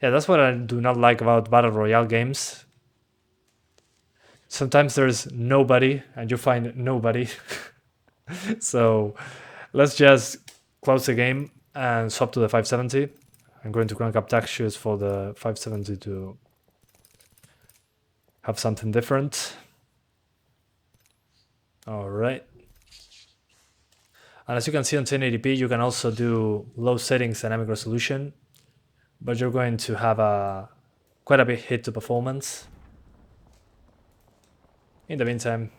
Yeah, that's what I do not like about Battle Royale games. Sometimes there's nobody and you find nobody. So let's just close the game and swap to the 570. I'm going to crank up textures for the 570 to have something different. Alright. And as you can see on 1080p, you can also do low settings dynamic resolution, but you're going to have quite a big hit to performance in the meantime.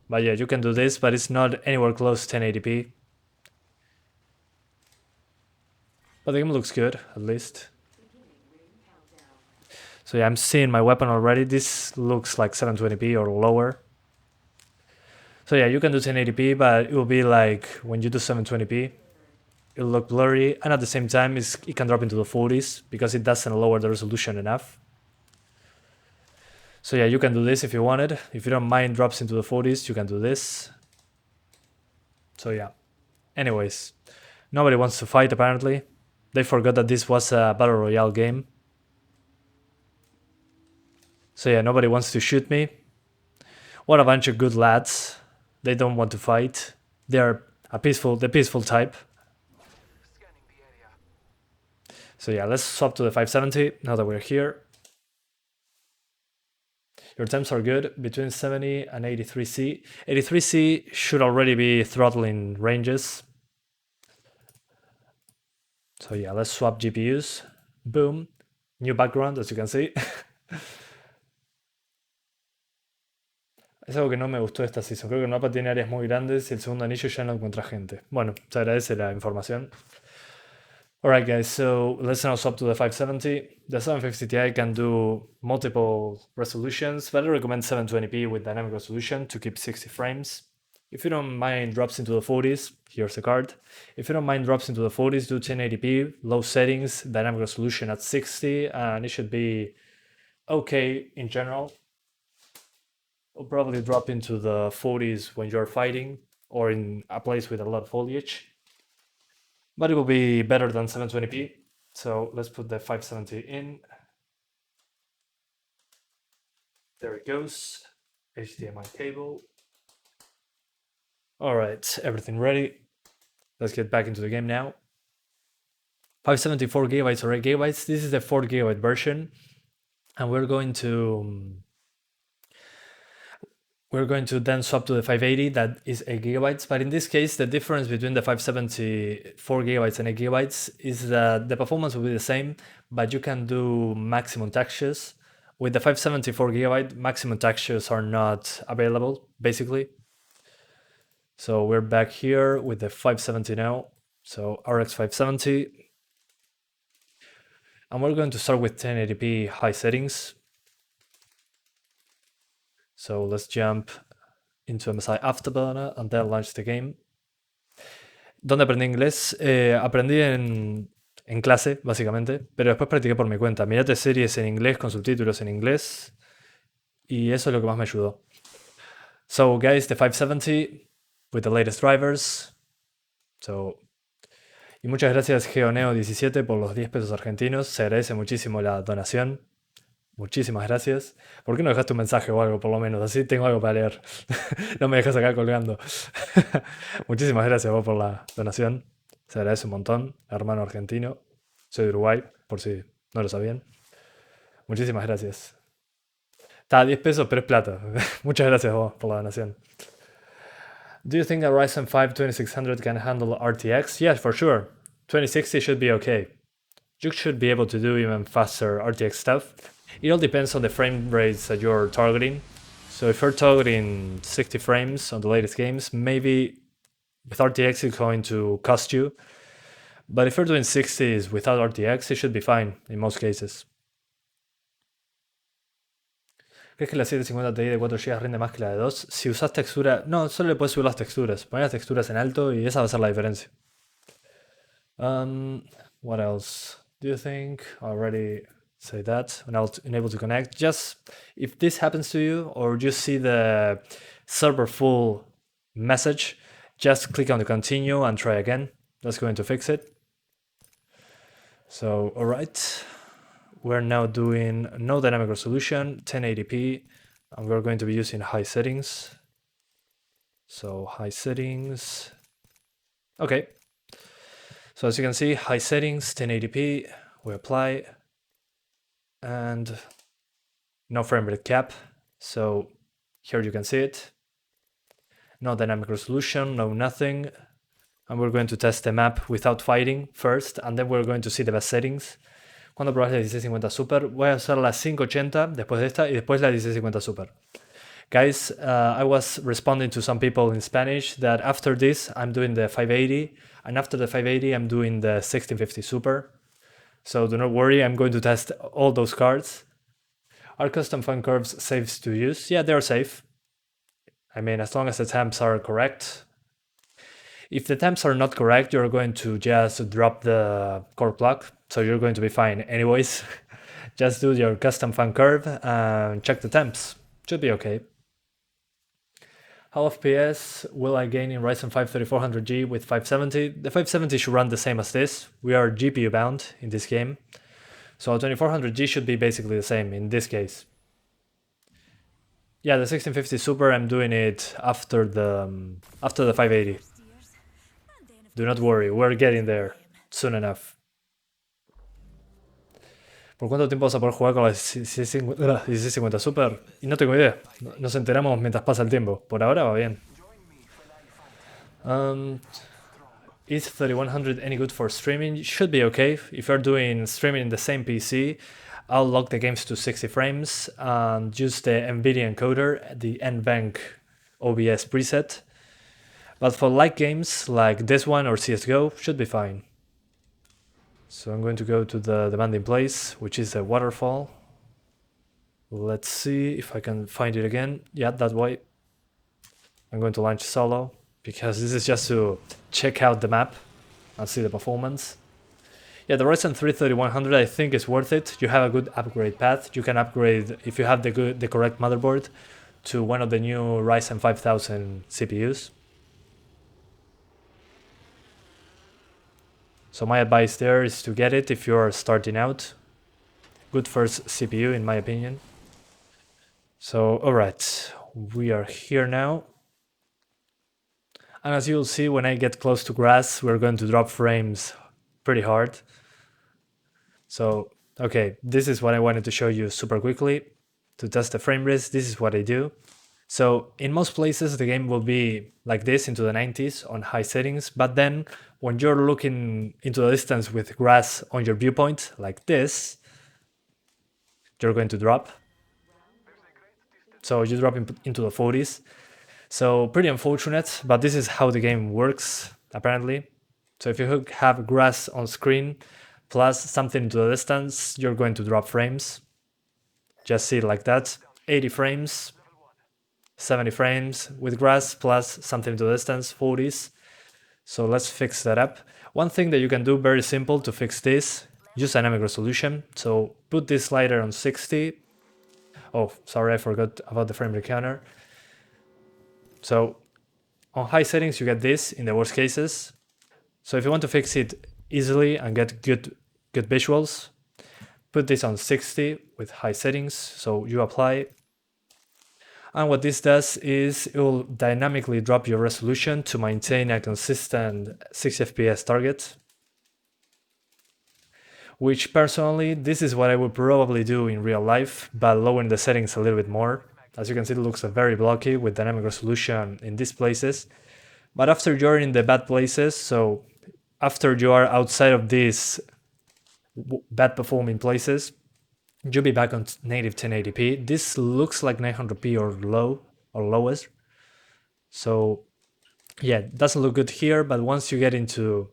But yeah, you can do this, but it's not anywhere close to 1080p. But the game looks good, at least. So yeah, I'm seeing my weapon already. This looks like 720p or lower. So yeah, you can do 1080p, but it will be like when you do 720p, it'll look blurry, and at the same time it can drop into the 40s because it doesn't lower the resolution enough. So yeah, you can do this if you wanted. If you don't mind drops into the 40s, you can do this. So yeah. Anyways, nobody wants to fight apparently. They forgot that this was a Battle Royale game. So yeah, nobody wants to shoot me. What a bunch of good lads. They don't want to fight. They're the peaceful type. Scanning the area. So yeah, let's swap to the 570 now that we're here. Your temps are good, between 70 and 83C. 83C should already be throttling ranges. So yeah, let's swap GPUs. Boom. New background, as you can see. Es algo que no me gustó de esta season. Creo que el mapa tiene áreas muy grandes y el segundo anillo ya no encuentra gente. Bueno, se agradece la información. Alright guys, so let's now swap to the 570. The 750 Ti can do multiple resolutions, but I recommend 720p with dynamic resolution to keep 60 frames. If you don't mind drops into the 40s, here's the card. If you don't mind drops into the 40s, do 1080p, low settings, dynamic resolution at 60, and it should be okay in general. It'll probably drop into the 40s when you're fighting or in a place with a lot of foliage. But it will be better than 720p. So let's put the 570 in. There it goes. HDMI cable. All right, everything ready. Let's get back into the game now. 574 gigabytes or 8 gigabytes. This is the 4 gigabyte version, and we're going to then swap to the 580 that is 8 gigabytes. But in this case, the difference between the 574 gigabytes and 8 gigabytes is that the performance will be the same, but you can do maximum textures. With the 574 gigabyte, maximum textures are not available, basically. So we're back here with the 570 now. So RX 570. And we're going to start with 1080p high settings. So let's jump into MSI Afterburner and then launch the game. ¿Dónde aprendí inglés? Aprendí en clase, básicamente, pero después practiqué por mi cuenta. Mirate series en inglés con subtítulos en inglés y eso es lo que más me ayudó. So guys, the 570 with the latest drivers. So, y muchas gracias GeoNeo17 por los 10 pesos argentinos. Se agradece muchísimo la donación. Muchísimas gracias. ¿Por qué no dejaste un mensaje o algo, por lo menos? Así tengo algo para leer. No me dejas acá colgando. Muchísimas gracias vos por la donación. Se agradece un montón, hermano argentino. Soy de Uruguay, por si no lo sabían. Muchísimas gracias. Está a 10 pesos, pero es plata. Muchas gracias vos por la donación. Do you think a Ryzen 5 2600 can handle RTX? Yes, for sure. 2060 should be okay. You should be able to do even faster RTX stuff. It all depends on the frame rates that you're targeting. So if you're targeting 60 frames on the latest games, maybe with RTX it's going to cost you. But if you're doing 60s without RTX, it should be fine in most cases. ¿Crees que la 750 Ti de 4 GB rinde más que la de 2? Si usas textura... No, solo le puedes subir las texturas. Poner las texturas en alto y esa va a ser la diferencia. What else do you think? I already say that. Unable to connect. Just if this happens to you or you see the server full message, just click on the continue and try again. That's going to fix it. So, all right. We're now doing no dynamic resolution, 1080p, and we're going to be using high settings. So high settings. Okay. So as you can see, high settings, 1080p, we apply, and no frame rate cap. So here you can see it. No dynamic resolution, no nothing. And we're going to test the map without fighting first, and then we're going to see the best settings. Cuando probas la 1650 Super, voy a usar la 580 después de esta y después la 1650 Super. Guys, I was responding to some people in Spanish that after this I'm doing the 580, and after the 580 I'm doing the 1650 Super. So do not worry, I'm going to test all those cards. Are custom fan curves safe to use? Yeah, they're safe. I mean, as long as the temps are correct. If the temps are not correct, you're going to just drop the core clock, so you're going to be fine anyways. Just do your custom fan curve and check the temps. Should be okay. How FPS will I gain in Ryzen 5 3400G with 570? The 570 should run the same as this. We are GPU bound in this game. So 2400G should be basically the same in this case. Yeah, the 1650 Super, I'm doing it after the 580. Do not worry, we're getting there soon enough. ¿Por cuánto tiempo vas a poder jugar con la 1650 Super? Y no tengo idea. Nos enteramos mientras pasa el tiempo. Por ahora va bien. Is 3100 any good for streaming? Should be okay. If you're doing streaming in the same PC, I'll lock the games to 60 frames and use the NVIDIA encoder, the NVENC OBS preset. But for light games like this one or CSGO, should be fine. So I'm going to go to the demanding place, which is a waterfall. Let's see if I can find it again. Yeah, that way. I'm going to launch solo, because this is just to check out the map and see the performance. Yeah, the Ryzen 3 3100 I think is worth it. You have a good upgrade path. You can upgrade, if you have the correct motherboard, to one of the new Ryzen 5000 CPUs. So my advice there is to get it if you're starting out. Good first CPU in my opinion. So alright, we are here now. And as you'll see, when I get close to grass, we're going to drop frames pretty hard. So, okay, this is what I wanted to show you super quickly. To test the frame rates, this is what I do. So in most places, the game will be like this into the 90s on high settings. But then when you're looking into the distance with grass on your viewpoint, like this, you're going to drop. So you drop into the 40s. So pretty unfortunate, but this is how the game works, apparently. So if you have grass on screen plus something to the distance, you're going to drop frames. Just see it like that. 80 frames, 70 frames with grass plus something to the distance, 40s. So let's fix that up. One thing that you can do very simple to fix this, use dynamic resolution. So put this slider on 60. Oh, sorry, I forgot about the frame rate counter. So on high settings, you get this in the worst cases. So if you want to fix it easily and get good visuals, put this on 60 with high settings. So you apply. And what this does is it will dynamically drop your resolution to maintain a consistent 60 FPS target. Which personally, this is what I would probably do in real life, but lowering the settings a little bit more. As you can see, it looks very blocky with dynamic resolution in these places. But after you're in the bad places, so after you are outside of these bad performing places, you'll be back on native 1080p. This looks like 900p or low or lowest. So yeah, it doesn't look good here, but once you get into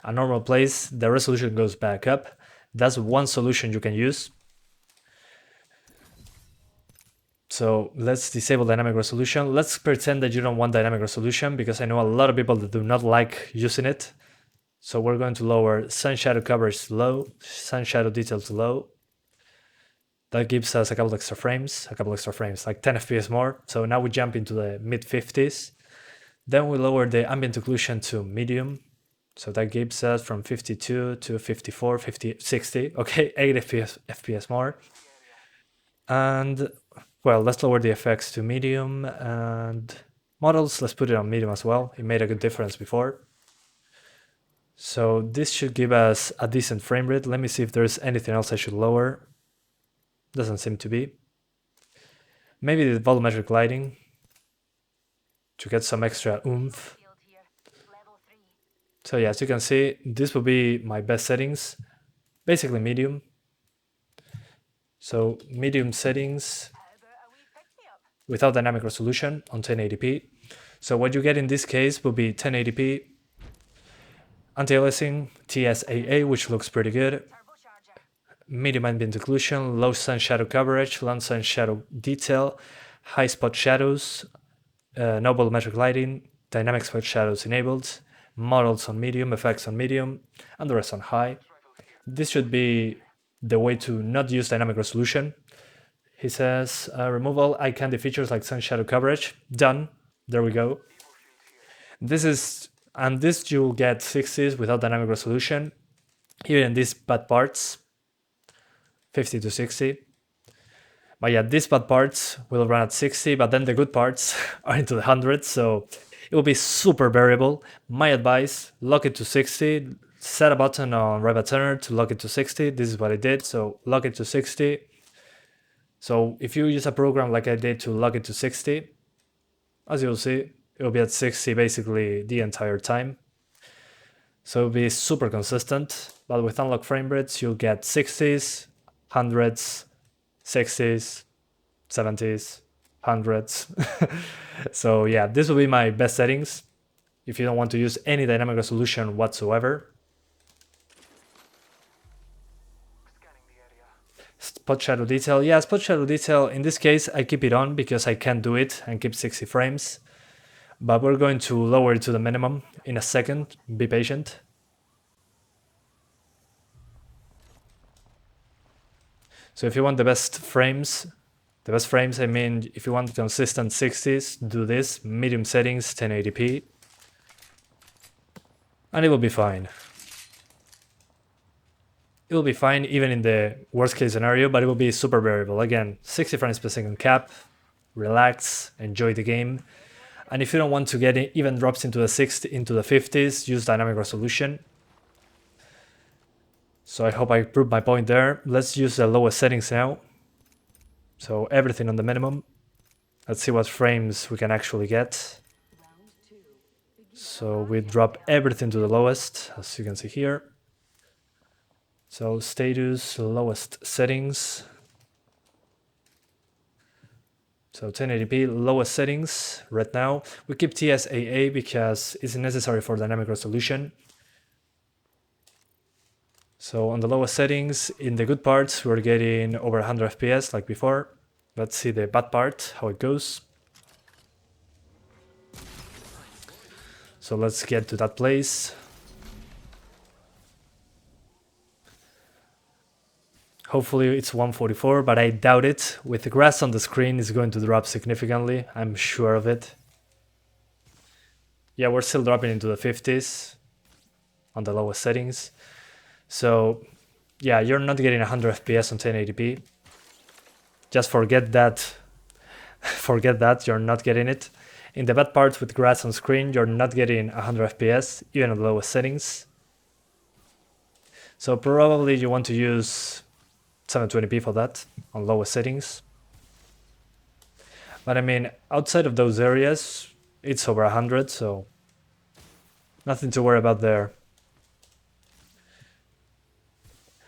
a normal place, the resolution goes back up. That's one solution you can use. So let's disable dynamic resolution. Let's pretend that you don't want dynamic resolution because I know a lot of people that do not like using it. So we're going to lower sun shadow coverage to low, sun shadow detail to low. That gives us a couple extra frames, like 10 FPS more. So now we jump into the mid 50s. Then we lower the ambient occlusion to medium. So that gives us from 52 to 54, 50, 60. Okay, 8 FPS more. And well, let's lower the effects to medium and models. Let's put it on medium as well. It made a good difference before. So this should give us a decent frame rate. Let me see if there's anything else I should lower. Doesn't seem to be. Maybe the volumetric lighting to get some extra oomph. So yeah, as you can see, this will be my best settings. Basically medium. So medium settings without dynamic resolution on 1080p. So what you get in this case will be 1080p, anti-aliasing, TSAA, which looks pretty good, medium ambient occlusion, low sun shadow coverage, low sun shadow detail, high spot shadows, no volumetric lighting, dynamic spot shadows enabled, models on medium, effects on medium, and the rest on high. This should be the way to not use dynamic resolution. He says, remove all eye candy features like sun shadow coverage. Done. There we go. This you'll get 60s without dynamic resolution. Even in these bad parts, 50 to 60. But yeah, these bad parts will run at 60, but then the good parts are into the hundreds, so it will be super variable. My advice, lock it to 60, set a button on right button to lock it to 60. This is what I did, so lock it to 60. So if you use a program like I did to lock it to 60, as you'll see, it will be at 60 basically the entire time. So it'll be super consistent, but with unlocked frame rates, you'll get 60s, 100s, 60s, 70s, 100s. So yeah, this will be my best settings if you don't want to use any dynamic resolution whatsoever. Spot shadow detail. Yeah, spot shadow detail, in this case, I keep it on because I can't do it and keep 60 frames. But we're going to lower it to the minimum in a second. Be patient. So if you want the best frames, I mean, if you want consistent 60s, do this, medium settings, 1080p, and it will be fine. It will be fine even in the worst case scenario, but it will be super variable. Again, 60 frames per second cap, relax, enjoy the game. And if you don't want to get even drops into the 50s, use dynamic resolution. So I hope I proved my point there. Let's use the lowest settings now. So everything on the minimum. Let's see what frames we can actually get. So we drop everything to the lowest, as you can see here. So status, lowest settings. So 1080p, lowest settings right now. We keep TSAA because it's necessary for dynamic resolution. So on the lowest settings, in the good parts, we're getting over 100 FPS like before. Let's see the bad part, how it goes. So let's get to that place. Hopefully it's 144, but I doubt it. With the grass on the screen, it's going to drop significantly. I'm sure of it. Yeah, we're still dropping into the 50s on the lowest settings. So yeah, you're not getting 100 FPS on 1080p. Just forget that. Forget that, you're not getting it. In the bad parts with grass on screen, you're not getting 100 FPS, even at the lowest settings. So probably you want to use 720p for that on lowest settings. But I mean, outside of those areas, it's over 100, so nothing to worry about there.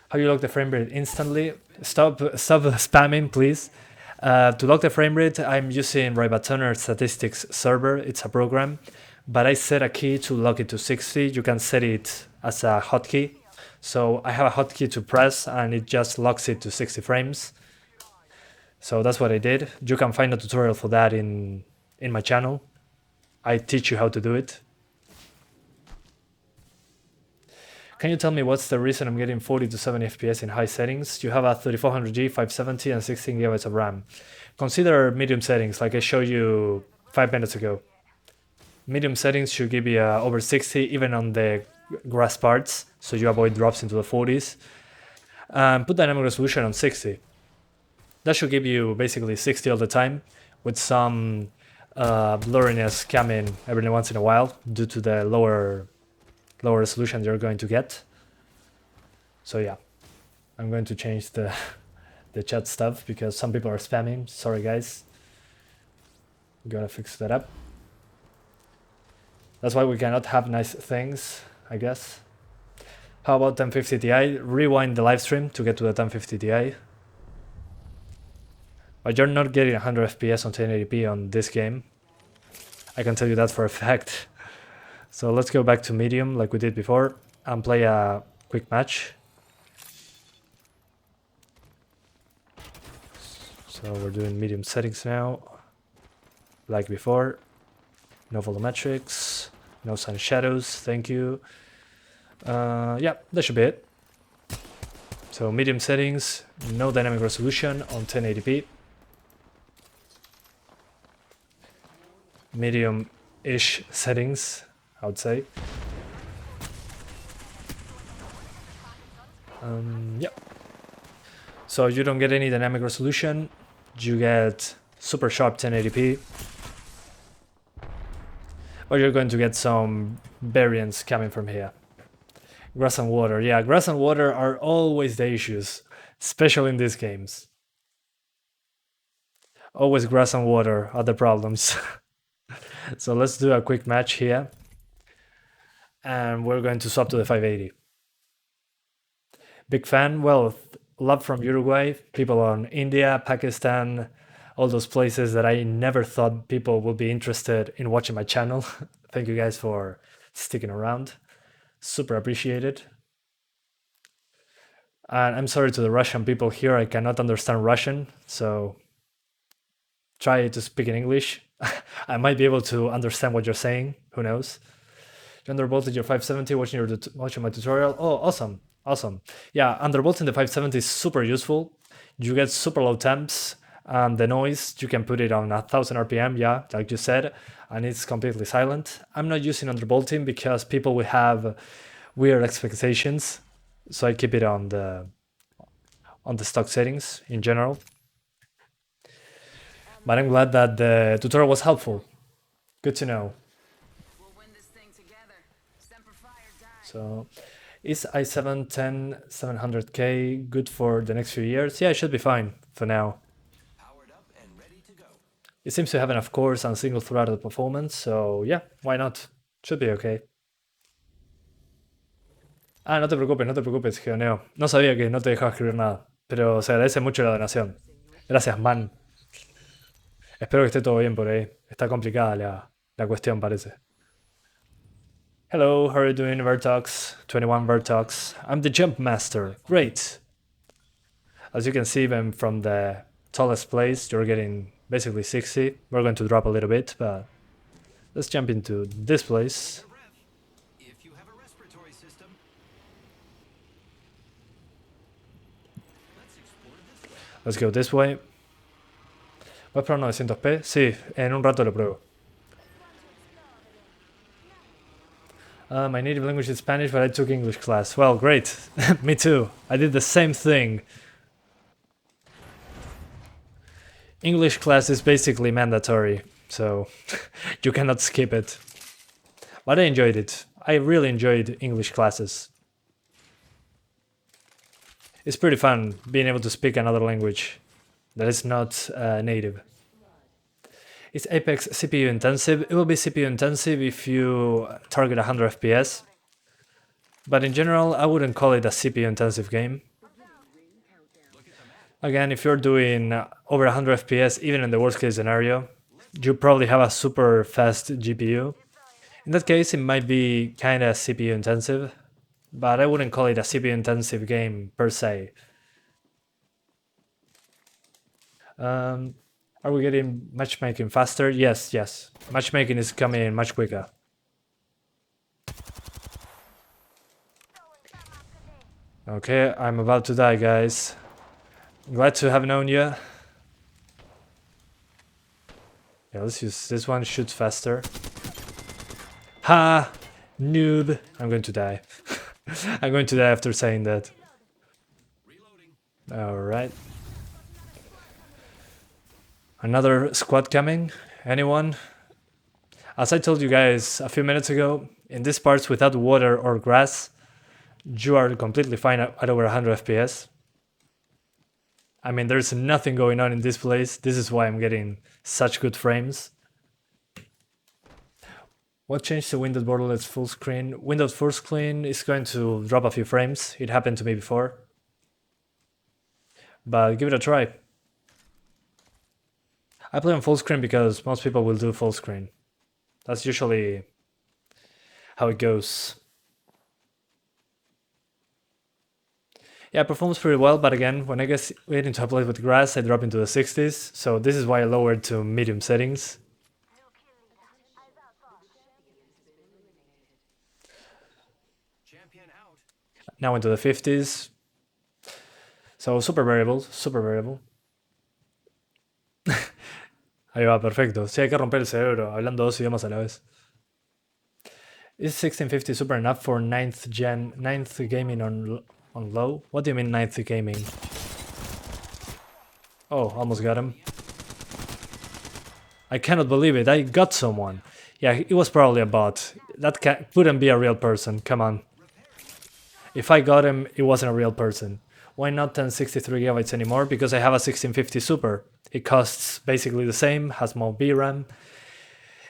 How you lock the frame rate instantly? Stop spamming, please. To lock the frame rate, I'm using Ryzen Statistics Server. It's a program, but I set a key to lock it to 60. You can set it as a hotkey. So I have a hotkey to press and it just locks it to 60 frames. So that's what I did. You can find a tutorial for that in my channel. I teach you how to do it. Can you tell me what's the reason I'm getting 40 to 70 FPS in high settings? You have a 3400G, 570 and 16 GB of RAM. Consider medium settings like I showed you 5 minutes ago. Medium settings should give you over 60 even on the grass parts, so you avoid drops into the 40s. Put dynamic resolution on 60. That should give you basically 60 all the time, with some blurriness coming every once in a while due to the lower resolution you're going to get. So yeah, I'm going to change the chat stuff because some people are spamming. Sorry guys, gotta fix that up. That's why we cannot have nice things, I guess. How about 1050 Ti? Rewind the live stream to get to the 1050 Ti. But you're not getting 100 FPS on 1080p on this game. I can tell you that for a fact. So let's go back to medium like we did before and play a quick match. So we're doing medium settings now, like before. No volumetrics, no sun shadows, thank you. Yeah, that should be it. So medium settings, no dynamic resolution on 1080p. Medium-ish settings, I would say. Yeah. So you don't get any dynamic resolution, you get super sharp 1080p. Or you're going to get some variance coming from here. Grass and water. Yeah, grass and water are always the issues, especially in these games. Always grass and water are the problems. So let's do a quick match here. And we're going to swap to the 580. Big fan. Well, love from Uruguay, people on India, Pakistan, all those places that I never thought people would be interested in watching my channel. Thank you guys for sticking around. Super appreciated. And I'm sorry to the Russian people here, I cannot understand Russian, so try to speak in English. I might be able to understand what you're saying, who knows. You undervolted your 570 watching my tutorial. Oh, awesome. Awesome. Yeah, undervolting the 570 is super useful. You get super low temps, and the noise, you can put it on 1000 RPM, yeah, like you said, and it's completely silent. I'm not using undervolting because people will have weird expectations, so I keep it on the stock settings in general. But I'm glad that the tutorial was helpful. Good to know. We'll win this thing together. Semper Fi or die. So, is i7 10700K good for the next few years? Yeah, it should be fine for now. Powered up and ready to go. It seems to have enough cores and single-threaded performance, so yeah, why not? Should be okay. Ah, no te preocupes, Geoneo. No sabía que no te dejaba escribir nada, pero se agradece mucho la donación. Gracias, man. Espero que esté todo bien por ahí. Está complicada la cuestión, parece. Hello, how are you doing, Vertox? 21 Vertox. I'm the Jump Master. Great! As you can see, even from the tallest place, you're getting basically 60. We're going to drop a little bit, but let's jump into this place. If you have a respiratory system, let's explore this way. Let's go this way. ¿Vas para 900p? Sí, en un rato lo pruebo. My native language is Spanish, but I took English class. Well, great. Me too. I did the same thing. English class is basically mandatory, so you cannot skip it. But I enjoyed it. I really enjoyed English classes. It's pretty fun being able to speak another language that is not native. Is Apex CPU intensive? It will be CPU intensive if you target 100 FPS. But in general, I wouldn't call it a CPU intensive game. Again, if you're doing over 100 FPS, even in the worst case scenario, you probably have a super fast GPU. In that case, it might be kinda CPU intensive, but I wouldn't call it a CPU intensive game per se. Are we getting matchmaking faster? Yes. Matchmaking is coming much quicker. Okay, I'm about to die, guys. Glad to have known you. Yeah, let's use this one, shoots faster. Ha! Noob! I'm going to die. I'm going to die after saying that. Alright. Another squad coming? Anyone? As I told you guys a few minutes ago, in these parts without water or grass, you are completely fine at over 100 FPS. I mean, there's nothing going on in this place. This is why I'm getting such good frames. What changed to Windows Borderlands full screen? Windows full screen is going to drop a few frames. It happened to me before. But give it a try. I play on full screen because most people will do full screen. That's usually how it goes. Yeah, it performs pretty well, but again, when I get into a place with grass, I drop into the 60s, so this is why I lowered to medium settings. Champion out. Now into the 50s. So super variable, super variable. Ahí va, perfecto. Sí, hay que romper el cerebro, hablando dos idiomas a la vez. Is 1650 super enough for 9th gaming on low? What do you mean 9th gaming? Oh, almost got him. I cannot believe it, I got someone. Yeah, it was probably a bot. That couldn't be a real person, come on. If I got him, it wasn't a real person. Why not 1063 GB anymore? Because I have a 1650 Super. It costs basically the same, has more VRAM,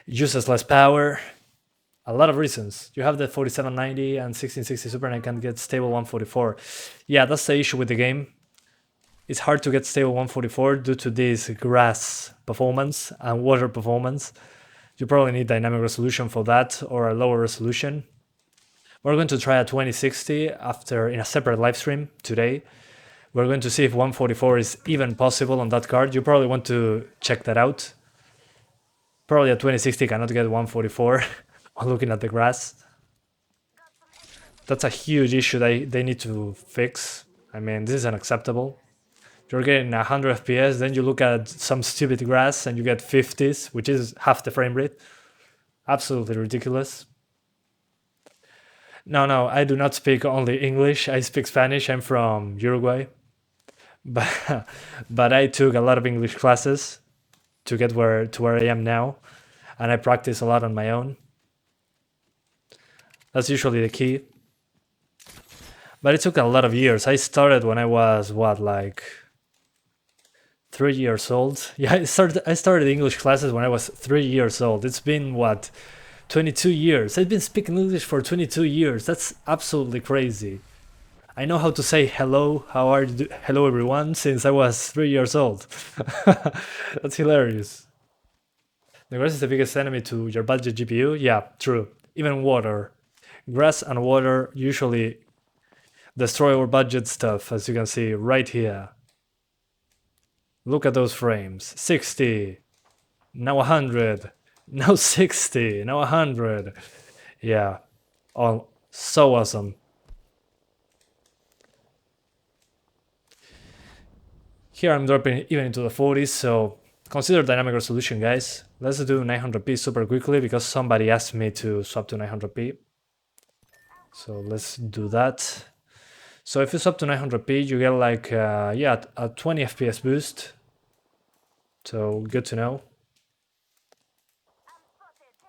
uses less power. A lot of reasons. You have the 4790 and 1660 Super and I can get stable 144. Yeah, that's the issue with the game. It's hard to get stable 144 due to this grass performance and water performance. You probably need dynamic resolution for that or a lower resolution. We're going to try a 2060 in a separate live stream today. We're going to see if 144 is even possible on that card. You probably want to check that out. Probably a 2060 cannot get 144 while looking at the grass. That's a huge issue they need to fix. I mean, this is unacceptable. You're getting 100 FPS, then you look at some stupid grass and you get 50s, which is half the frame rate. Absolutely ridiculous. No, I do not speak only English. I speak Spanish. I'm from Uruguay. But I took a lot of English classes to get where I am now, and I practice a lot on my own. That's usually the key. But it took a lot of years. I started when I was like 3 years old. Yeah, I started English classes when I was 3 years old. It's been 22 years. I've been speaking English for 22 years. That's absolutely crazy. I know how to say hello, how are you, hello everyone, since I was 3 years old. That's hilarious. The grass is the biggest enemy to your budget GPU? Yeah, true. Even water. Grass and water usually destroy our budget stuff, as you can see right here. Look at those frames. 60. Now 100. Now 60. Now 100. Yeah. Oh, so awesome. Here I'm dropping even into the 40s, so consider dynamic resolution, guys. Let's do 900p super quickly because somebody asked me to swap to 900p. So let's do that. So if you swap to 900p, you get like, yeah, a 20 FPS boost. So good to know.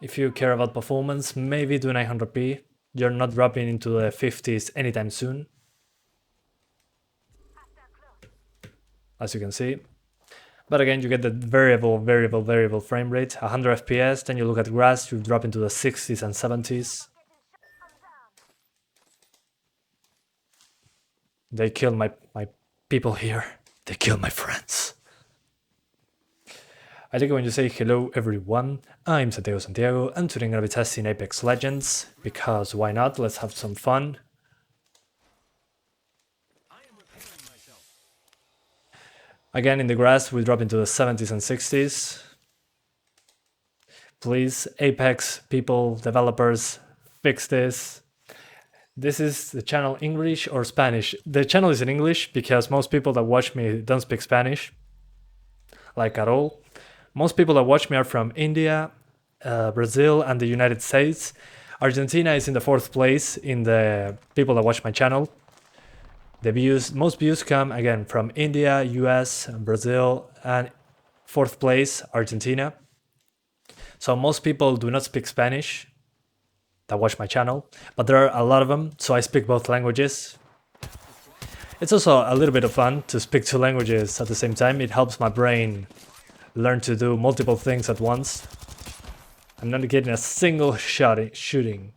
If you care about performance, maybe do 900p. You're not dropping into the 50s anytime soon, as you can see. But again, you get the variable frame rate, 100 FPS. Then you look at grass, you drop into the 60s and 70s. They kill my people here. They kill my friends. I like it when you say hello everyone. I'm Santiago, and today I'm gonna be testing Apex Legends, because why not? Let's have some fun. Again, in the grass, we drop into the 70s and 60s. Please, Apex people, developers, fix this. This is the channel English or Spanish. The channel is in English because most people that watch me don't speak Spanish, like at all. Most people that watch me are from India, Brazil, and the United States. Argentina is in the 4th place in the people that watch my channel. Most views come again from India, US, Brazil, and 4th place, Argentina. So most people do not speak Spanish that watch my channel, but there are a lot of them, so I speak both languages. It's also a little bit of fun to speak 2 languages at the same time. It helps my brain learn to do multiple things at once. I'm not getting a single shot in.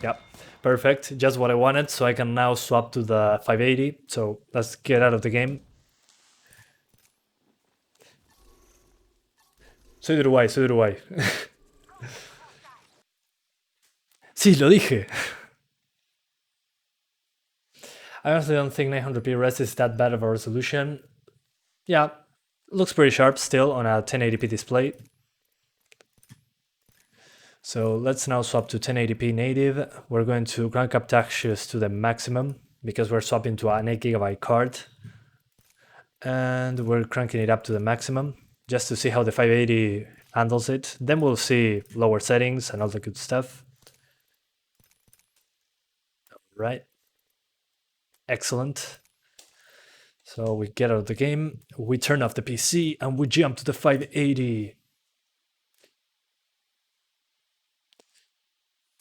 Yep, perfect, just what I wanted, so I can now swap to the 580. So let's get out of the game. Soy de Uruguay. Sí, lo dije. I honestly don't think 900p res is that bad of a resolution. Yeah, looks pretty sharp still on a 1080p display. So let's now swap to 1080p native. We're going to crank up textures to the maximum because we're swapping to an 8GB card. And we're cranking it up to the maximum just to see how the 580 handles it. Then we'll see lower settings and all the good stuff. Right. Excellent. So we get out of the game, we turn off the PC, and we jump to the 580.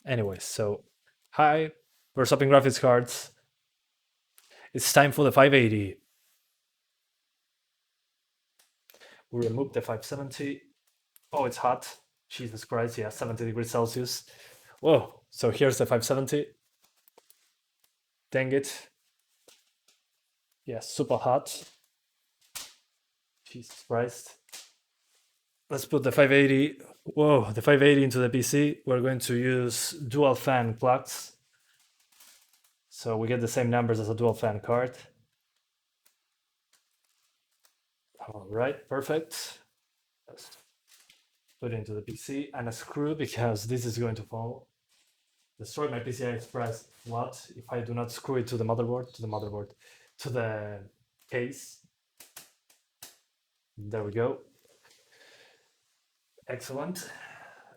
Anyways, so hi, we're swapping graphics cards. It's time for the 580. We remove the 570. Oh, it's hot. Jesus Christ, yeah, 70 degrees Celsius. Whoa, so here's the 570. Dang it. Yeah, super hot. Jesus Christ. Let's put the 580. Whoa, the 580 into the PC. We're going to use dual fan clocks. So we get the same numbers as a dual fan card. All right, perfect. Let's put it into the PC and a screw because this is going to fall. Destroy my PCI Express. What if I do not screw it to the motherboard? To to the case. There we go. Excellent.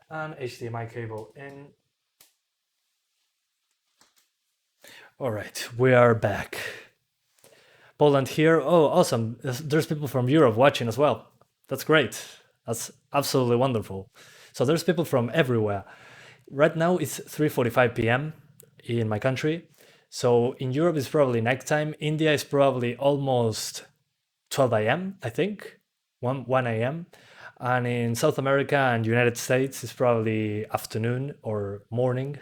And HDMI cable in. All right, we are back. Poland here. Oh, awesome. There's people from Europe watching as well. That's great. That's absolutely wonderful. So there's people from everywhere. Right now it's 3:45 p.m. in my country. So in Europe it's probably nighttime. India is probably almost 12 a.m. I think, 1 a.m. And in South America and United States it's probably afternoon or morning.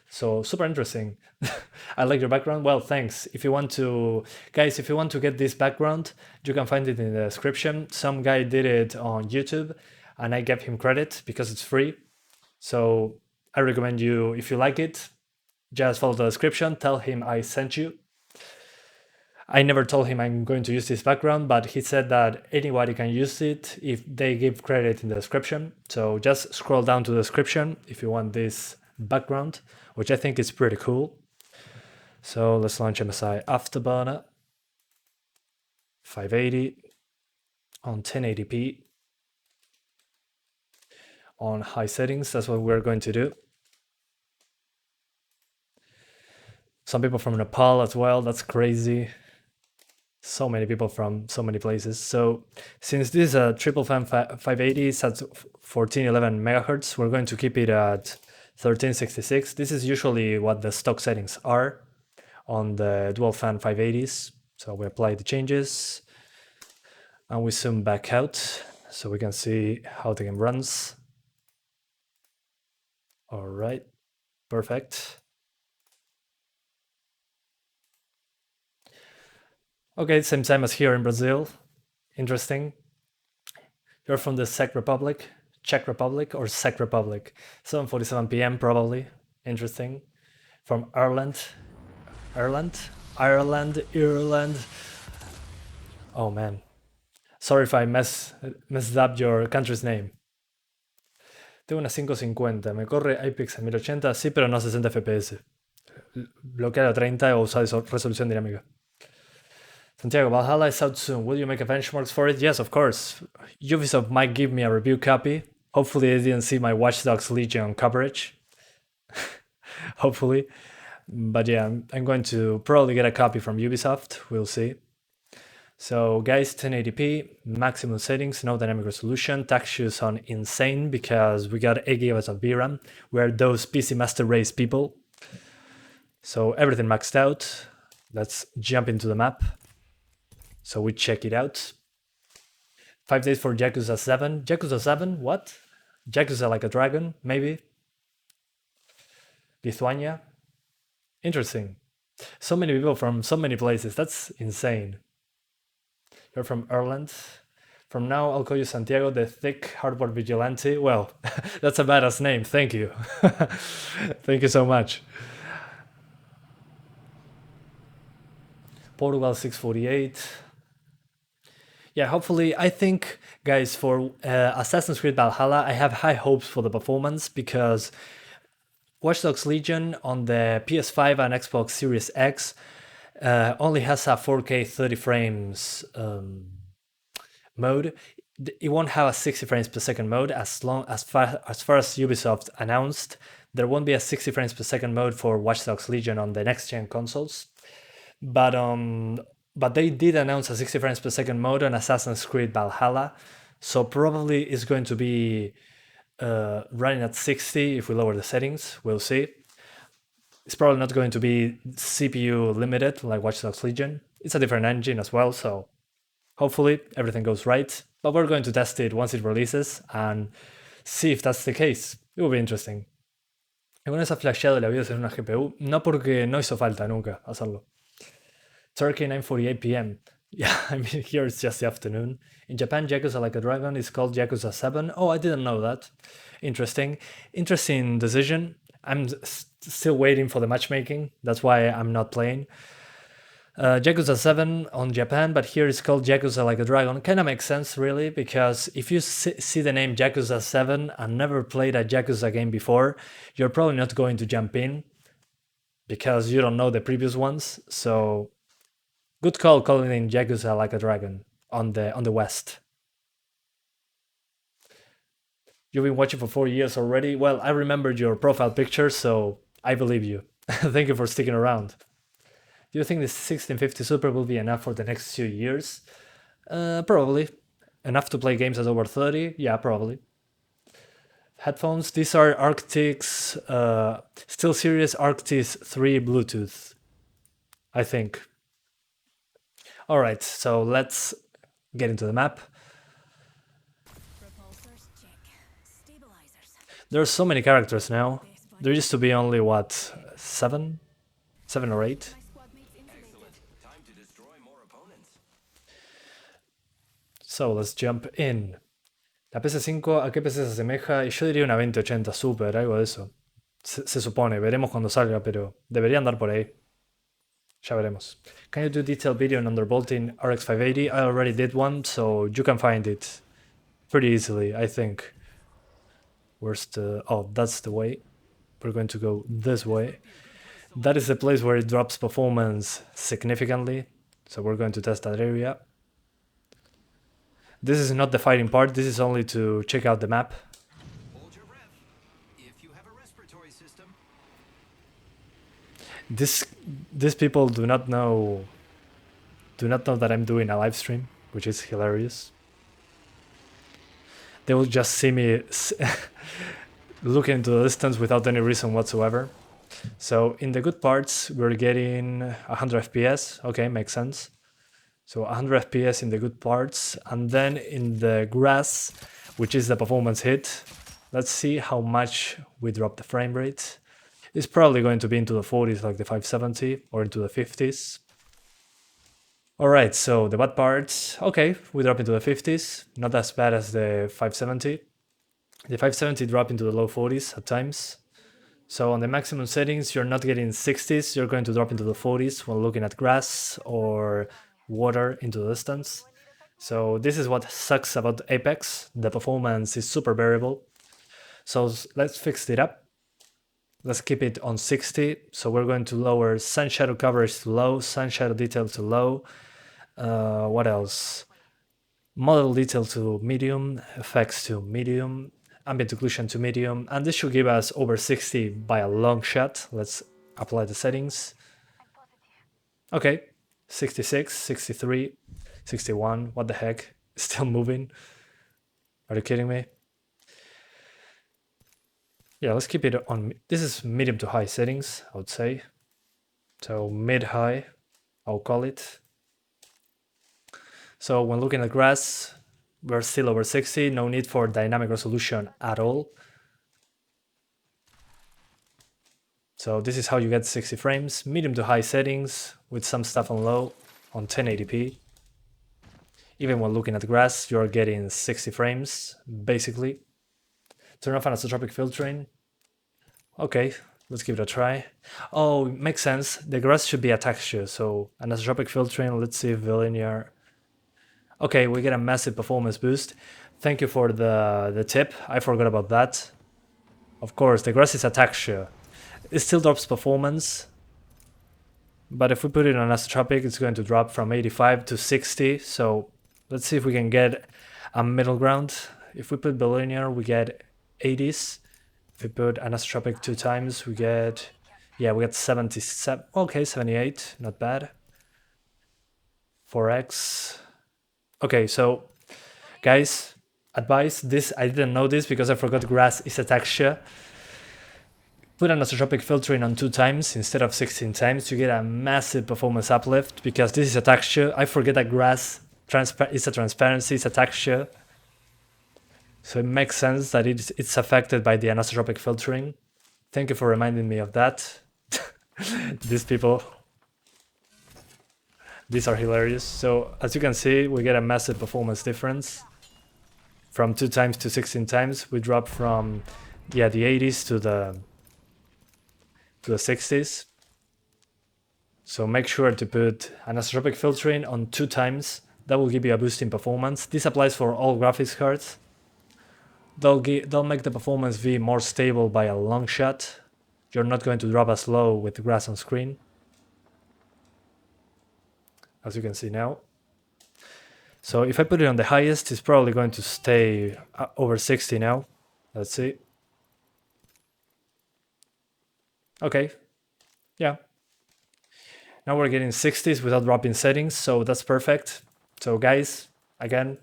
So super interesting. I like your background. Well, thanks. If you want to, guys, if you want to get this background, you can find it in the description. Some guy did it on YouTube and I gave him credit because it's free. So I recommend you, if you like it, just follow the description, tell him I sent you. I never told him I'm going to use this background, but he said that anybody can use it if they give credit in the description. So just scroll down to the description if you want this background, which I think is pretty cool. So let's launch MSI Afterburner 580 on 1080p on high settings. That's what we're going to do. Some people from Nepal as well. That's crazy. So many people from so many places. So since this is a triple fan 580, it's at 1411 megahertz, we're going to keep it at 1366. This is usually what the stock settings are on the dual fan 580s. So we apply the changes and we zoom back out so we can see how the game runs. All right, perfect. Okay, same time as here in Brazil. Interesting. You're from the Czech Republic, or Czech Republic. 7:47 p.m. probably. Interesting. From Ireland. Ireland. Oh man. Sorry if I messed up your country's name. Tengo una 550, me corre IPX a 1080, sí, pero no a 60 FPS. Bloquea a 30 o usa resolución dinámica. Santiago, Valhalla is out soon. Will you make a benchmarks for it? Yes, of course. Ubisoft might give me a review copy. Hopefully they didn't see my Watch Dogs Legion coverage. Hopefully. But yeah, I'm going to probably get a copy from Ubisoft. We'll see. So guys, 1080p, maximum settings, no dynamic resolution, textures on insane because we got 8 GB of VRAM. We're those PC Master Race people. So everything maxed out. Let's jump into the map. So we check it out. 5 days for Yakuza 7. Yakuza 7? What? Yakuza Like a Dragon, maybe? Lithuania? Interesting. So many people from so many places. That's insane. You're from Ireland. From now, I'll call you Santiago, the thick hardboard vigilante. Well, that's a badass name. Thank you. Thank you so much. Portugal 648. Yeah, hopefully, I think, guys, for Assassin's Creed Valhalla, I have high hopes for the performance because Watch Dogs Legion on the PS5 and Xbox Series X only has a 4K 30 frames mode. It won't have a 60 frames per second mode as far as Ubisoft announced. There won't be a 60 frames per second mode for Watch Dogs Legion on the next gen consoles. But they did announce a 60 frames per second mode on Assassin's Creed Valhalla, so probably it's going to be running at 60 if we lower the settings. We'll see. It's probably not going to be CPU limited like Watch Dogs Legion. It's a different engine as well, so hopefully everything goes right. But we're going to test it once it releases and see if that's the case. It will be interesting. ¿Alguna vez has flasheado la vida de una GPU? No, porque no hizo falta nunca hacerlo. Turkey 9:48 p.m. Yeah, I mean, here it's just the afternoon. In Japan, Yakuza Like a Dragon is called Yakuza 7. Oh, I didn't know that. Interesting. Interesting decision. I'm still waiting for the matchmaking. That's why I'm not playing. Yakuza 7 on Japan, but here it's called Yakuza Like a Dragon. Kind of makes sense, really, because if you see the name Yakuza 7 and never played a Yakuza game before, you're probably not going to jump in because you don't know the previous ones. So Good call calling in Yakuza Like a Dragon on the West. You've been watching for 4 years already? Well, I remembered your profile picture, so I believe you. Thank you for sticking around. Do you think the 1650 Super will be enough for the next few years? Probably. Enough to play games at over 30? Yeah, probably. Headphones, these are Arctis, SteelSeries Arctis 3 Bluetooth, I think. Alright, so let's get into the map. Repulsors, check. Stabilizers. There are so many characters now. There used to be only, what, 7? 7 or 8? My squad mates insulated. Time to destroy more opponents. So, let's jump in. La PS5, ¿a qué PC se asemeja? Y yo diría una 2080 Super, algo de eso. Se supone, veremos cuando salga, pero debería andar por ahí. Ya veremos. Can you do detailed video on underbolting RX 580? I already did one, so you can find it pretty easily, I think. Where's the... oh, that's the way. We're going to go this way. That is the place where it drops performance significantly, so we're going to test that area. This is not the fighting part, this is only to check out the map. Hold your breath. If you have a respiratory system, These people do not know that I'm doing a live stream, which is hilarious. They will just see me looking into the distance without any reason whatsoever. So in the good parts, we're getting 100 FPS. Okay, makes sense. So 100 FPS in the good parts. And then in the grass, which is the performance hit, let's see how much we drop the frame rate. It's probably going to be into the 40s like the 570 or into the 50s. Alright, so the bad parts, okay, we drop into the 50s, not as bad as the 570. The 570 drop into the low 40s at times. So on the maximum settings, you're not getting 60s, you're going to drop into the 40s when looking at grass or water into the distance. So this is what sucks about Apex, the performance is super variable. So let's fix it up. Let's keep it on 60. So we're going to lower sun shadow coverage to low, sun shadow detail to low. What else? Model detail to medium, effects to medium, ambient occlusion to medium, and this should give us over 60 by a long shot. Let's apply the settings. Okay, 66, 63, 61, what the heck? Still moving? Are you kidding me? Yeah, let's keep it on, this is medium to high settings, I would say. So mid-high, I'll call it. So when looking at grass, we're still over 60, no need for dynamic resolution at all. So this is how you get 60 frames, medium to high settings, with some stuff on low, on 1080p. Even when looking at grass, you're getting 60 frames, basically. Turn off anisotropic filtering. Okay, let's give it a try. Oh, makes sense. The grass should be a texture, so anisotropic filtering, let's see if linear. Okay, we get a massive performance boost. Thank you for the tip. I forgot about that. Of course, the grass is a texture. It still drops performance. But if we put it on anisotropic, it's going to drop from 85 to 60. So let's see if we can get a middle ground. If we put bilinear, we get 80s. If we put anisotropic 2 times, we get, yeah, we get 77. Okay, 78, not bad. 4x. Okay, so guys, advice, this, I didn't know this because I forgot grass is a texture. Put anisotropic filtering on 2 times instead of 16 times, you get a massive performance uplift because this is a texture. I forget that grass is a transparency, it's a texture. So it makes sense that it's affected by the anisotropic filtering. Thank you for reminding me of that. These people, these are hilarious. So as you can see, we get a massive performance difference. From 2 times to 16 times, we drop from, yeah, the 80s to the 60s. So make sure to put anisotropic filtering on 2 times. That will give you a boost in performance. This applies for all graphics cards. They'll make the performance be more stable by a long shot. You're not going to drop as low with grass on screen. as you can see now. So if I put it on the highest, it's probably going to stay over 60 now. Let's see. Okay, yeah. Now we're getting 60s without dropping settings, so that's perfect. So guys, again,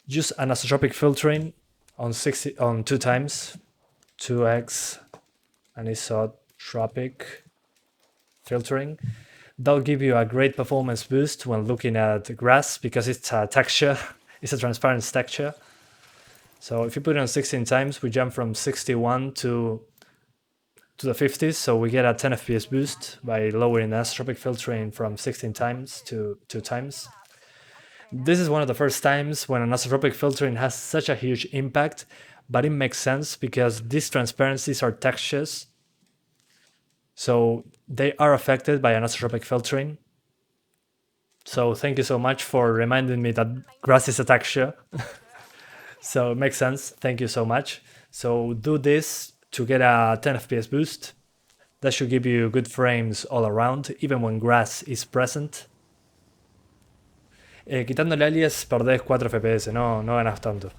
use anisotropic filtering on 2 times, 2x anisotropic filtering. That'll give you a great performance boost when looking at grass because it's a texture, it's a transparent texture. So if you put it on 16 times, we jump from 61 to the 50s, so we get a 10 FPS boost by lowering the anisotropic filtering from 16 times to 2 times. This is one of the first times when anisotropic filtering has such a huge impact, but it makes sense because these transparencies are textures, so they are affected by anisotropic filtering. So thank you so much for reminding me that grass is a texture. So it makes sense. Thank you so much. So do this to get a 10 FPS boost. That should give you good frames all around, even when grass is present. Quitando el alias perdés 4 FPS, no ganas tanto.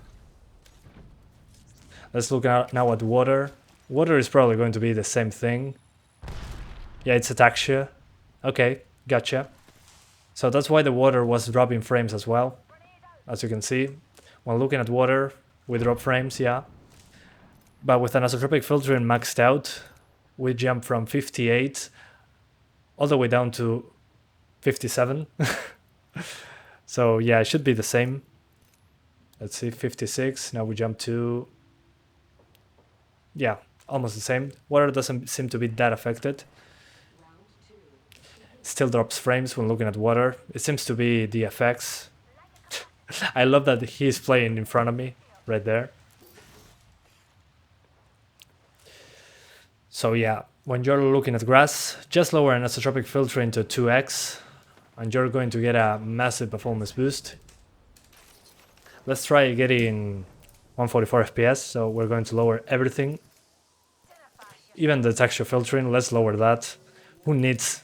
Let's look now at water. Water is probably going to be the same thing. Yeah, it's a texture. Okay, gotcha. So that's why the water was dropping frames as well. As you can see, when looking at water, we drop frames, yeah. But with anisotropic filtering maxed out, we jump from 58 all the way down to 57. So yeah, it should be the same. Let's see, 56. Now we jump to, yeah, almost the same. Water doesn't seem to be that affected. Still drops frames when looking at water. It seems to be the effects. I love that he's playing in front of me right there. So yeah, when you're looking at grass, just lower an anisotropic filtering to 2x and you're going to get a massive performance boost. Let's try getting 144 FPS, so we're going to lower everything. Even the texture filtering, let's lower that. Who needs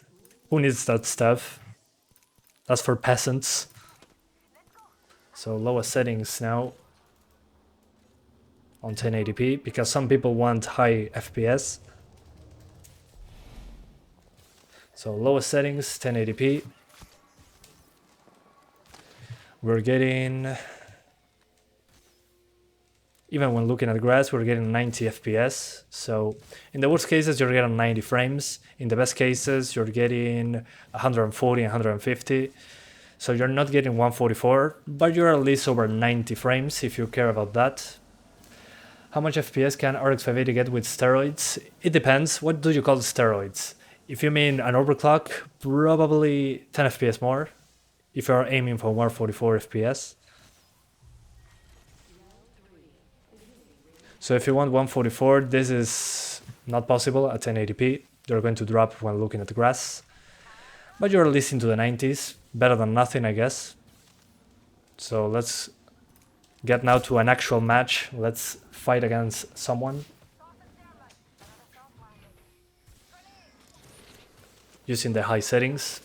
that stuff? That's for peasants. So lowest settings now on 1080p because some people want high FPS. So lowest settings, 1080p. We're getting, even when looking at grass, we're getting 90 FPS. So in the worst cases, you're getting 90 frames. In the best cases, you're getting 140, 150. So you're not getting 144, but you're at least over 90 frames if you care about that. How much FPS can RX 580 get with steroids? It depends. What do you call steroids? If you mean an overclock, probably 10 FPS more. If you're aiming for 144 FPS. So if you want 144, this is not possible at 1080p. You're going to drop when looking at the grass. But you're at least into the 90s. Better than nothing, I guess. So let's get now to an actual match. Let's fight against someone. Using the high settings.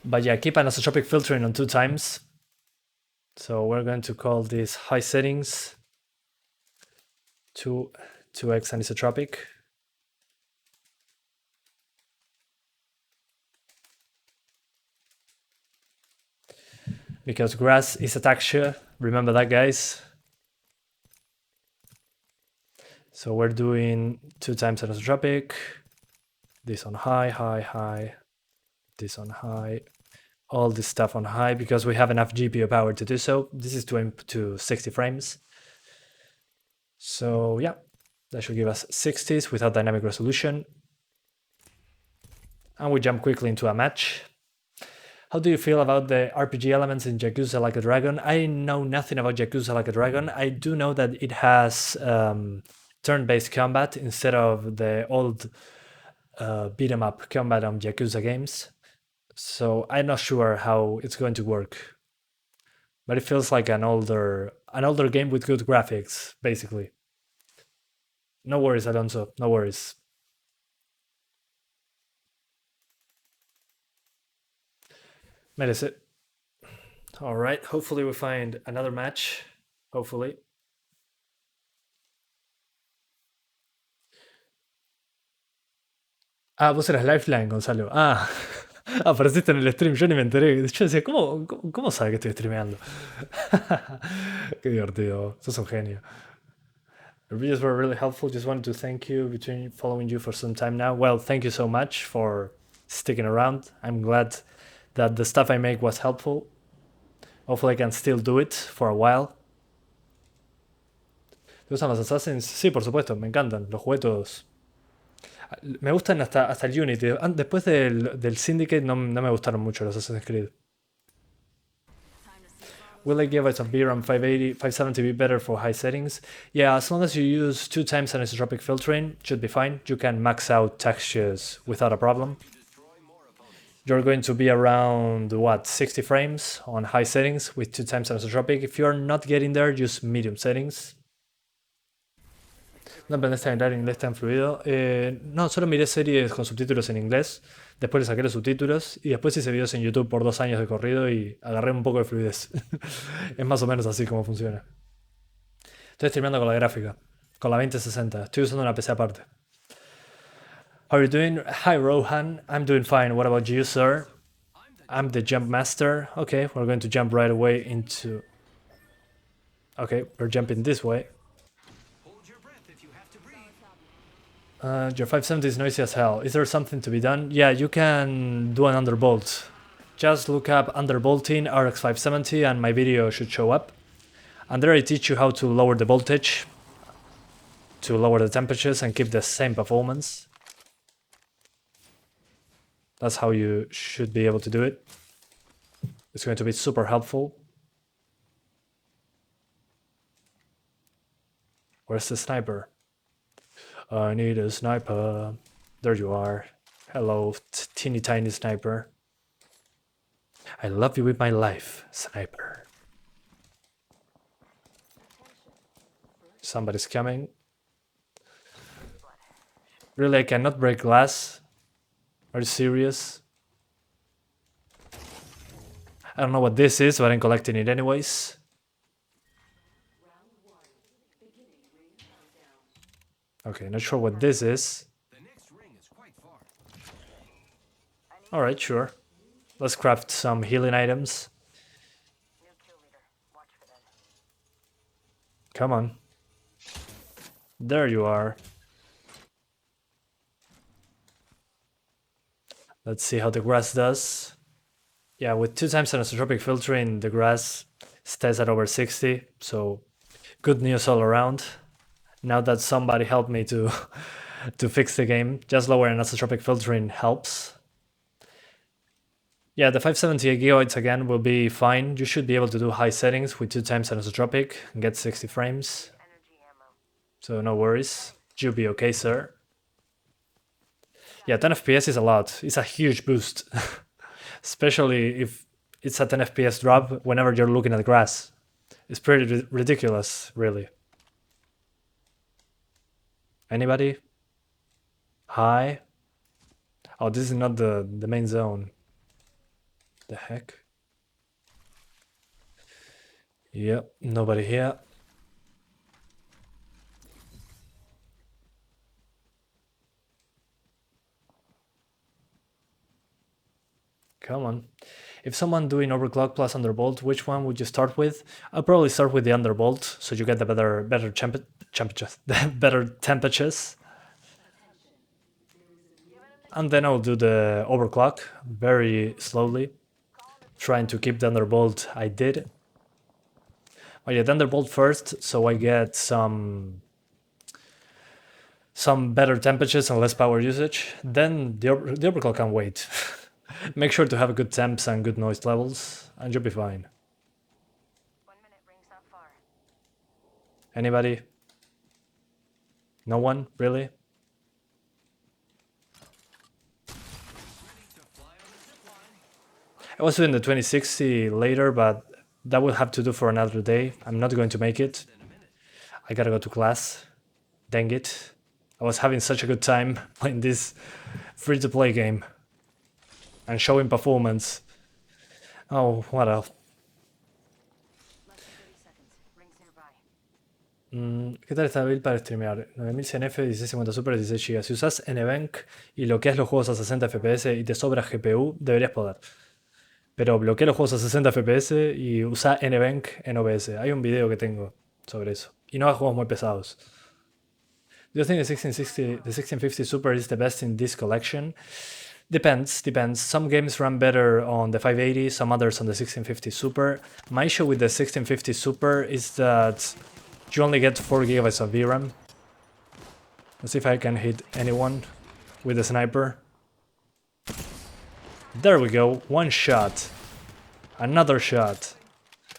But yeah, keep anisotropic filtering on 2 times. So we're going to call this high settings. 2x anisotropic. Because grass is a texture, remember that, guys. So we're doing 2 times anisotropic. This on high, high, high. This on high. All this stuff on high because we have enough GPU power to do so. This is to aim to 60 frames. So yeah, that should give us 60s without dynamic resolution. And we jump quickly into a match. How do you feel about the RPG elements in Yakuza Like a Dragon? I know nothing about Yakuza Like a Dragon. I do know that it has turn-based combat instead of the old beat-em-up combat on Yakuza games. So I'm not sure how it's going to work. But it feels like an older game with good graphics, basically. No worries, Alonso, no worries. Merece. Alright, hopefully we find another match. Hopefully. Ah, vos eras Lifeline, Gonzalo. Ah, apareciste en el stream, yo ni me enteré. Yo decía, ¿cómo sabe que estoy streameando? Qué divertido, sos un genio. The videos were really helpful. Just wanted to thank you between following you for some time now. Well, thank you so much for sticking around. I'm glad that the stuff I make was helpful. Hopefully I can still do it for a while. ¿Te gustan los Assassins? Sí, por supuesto, me encantan. Los jugué todos. Me gustan hasta el Unity. Después del Syndicate no me gustaron mucho los Assassin's Creed. Will I give us a VRAM 580, 570 be better for high settings? Yeah, as long as you use 2 times anisotropic filtering, should be fine. You can max out textures without a problem. You're going to be around, what, 60 frames on high settings with 2 times anisotropic. If you're not getting there, use medium settings. ¿No aprendiste a hablar inglés tan fluido? No, solo miré series con subtítulos en inglés, después le saqué los subtítulos y después hice videos en YouTube por 2 años de corrido y agarré un poco de fluidez. Es más o menos así como funciona. Estoy streameando con la gráfica, con la 2060. Estoy usando una PC aparte. How are you doing? Hi Rohan, I'm doing fine. What about you, sir? I'm the jump master. Okay, we're going to jump right away into... Okay, we're jumping this way. Your 570 is noisy as hell. Is there something to be done? Yeah, you can do an underbolt. Just look up underbolting RX 570 and my video should show up. And there I teach you how to lower the voltage, to lower the temperatures and keep the same performance. That's how you should be able to do it. It's going to be super helpful. Where's the sniper? I need a sniper. There you are. Hello, teeny tiny sniper. I love you with my life, sniper. Somebody's coming. Really, I cannot break glass? Are you serious? I don't know what this is, but I'm collecting it anyways. Okay, not sure what this is. Alright, sure. Let's craft some healing items. Come on. There you are. Let's see how the grass does. Yeah, with 2 times anisotropic filtering, the grass stays at over 60, so good news all around. Now that somebody helped me to fix the game, just lower anisotropic filtering helps. Yeah, the 570 gigabytes again will be fine. You should be able to do high settings with 2 times anisotropic and get 60 frames. So no worries. You'll be okay, sir. Yeah, 10 FPS is a lot. It's a huge boost. Especially if it's a 10 FPS drop whenever you're looking at the grass. It's pretty ridiculous, really. Anybody? Hi? Oh, this is not the main zone. The heck? Yep, nobody here. Come on. If someone doing overclock plus underbolt, which one would you start with? I'll probably start with the underbolt, so you get the better temperatures, better temperatures. And then I'll do the overclock very slowly, trying to keep the underbolt I did. Oh yeah, the underbolt first, so I get some better temperatures and less power usage. Then the overclock can wait. Make sure to have good temps and good noise levels, and you'll be fine. 1 minute rings not far. Anybody? No one? Really? I was doing the 2060 later, but that will have to do for another day. I'm not going to make it. I gotta go to class. Dang it. I was having such a good time playing this free-to-play game and showing performance. Oh, what else? Less than 30 seconds. Rings nearby. ¿Qué tal esta build para streamear? 9100 F, 1650 Super, 16 GB. Si usas NVENC y bloqueas los juegos a 60 FPS y te sobra GPU, deberías poder. Pero bloquea los juegos a 60 FPS y usa NVENC en OBS. Hay un video que tengo sobre eso. Y no hagas juegos muy pesados. Do you think the 1650 Super is the best in this collection? Depends. Some games run better on the 580, some others on the 1650 Super. My issue with the 1650 Super is that you only get 4 GB of VRAM. Let's see if I can hit anyone with a sniper. There we go, one shot. Another shot.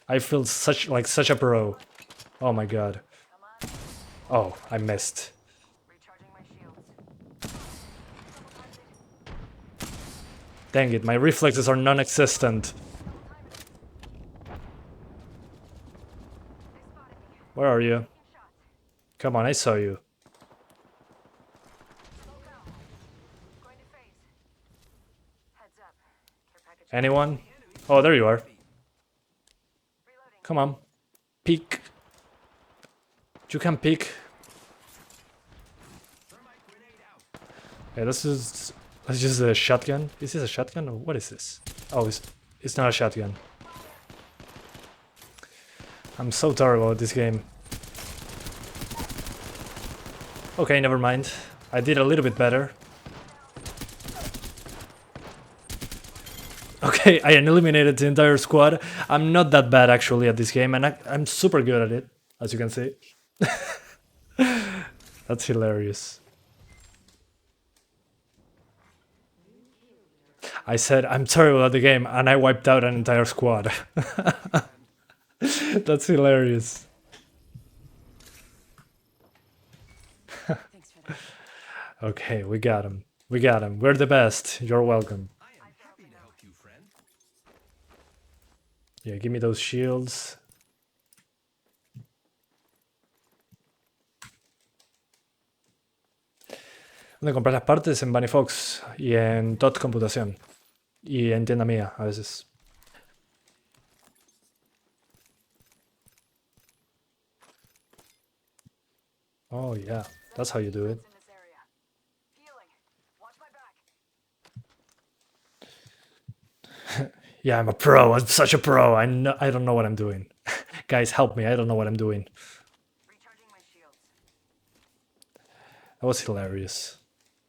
I feel such a pro. Oh my god. Oh, I missed. Recharging my shields. Dang it, my reflexes are non-existent. Where are you? Come on, I saw you. Going to phase. Heads up. Care package. Anyone? Oh, there you are. Reloading. Come on. Peek. You can peek. Okay, let's use the shotgun. Is this a shotgun or what is this? Oh, it's not a shotgun. I'm so terrible at this game. Okay, never mind. I did a little bit better. Okay, I eliminated the entire squad. I'm not that bad actually at this game, and I'm super good at it, as you can see. That's hilarious. I said I'm terrible at the game, and I wiped out an entire squad. That's hilarious. Thanks for that. Okay, we got him. We got him. We're the best. You're welcome. I am happy to help you, friend. Yeah, give me those shields. ¿Dónde compras las partes? En Bunny Fox y en Tot Computación. Y en tienda mía, a veces. Oh yeah, that's how you do it. In this area. Healing. Watch my back. Yeah, I'm a pro. I'm such a pro. I don't know what I'm doing. Guys, help me. I don't know what I'm doing. Recharging my shields. That was hilarious.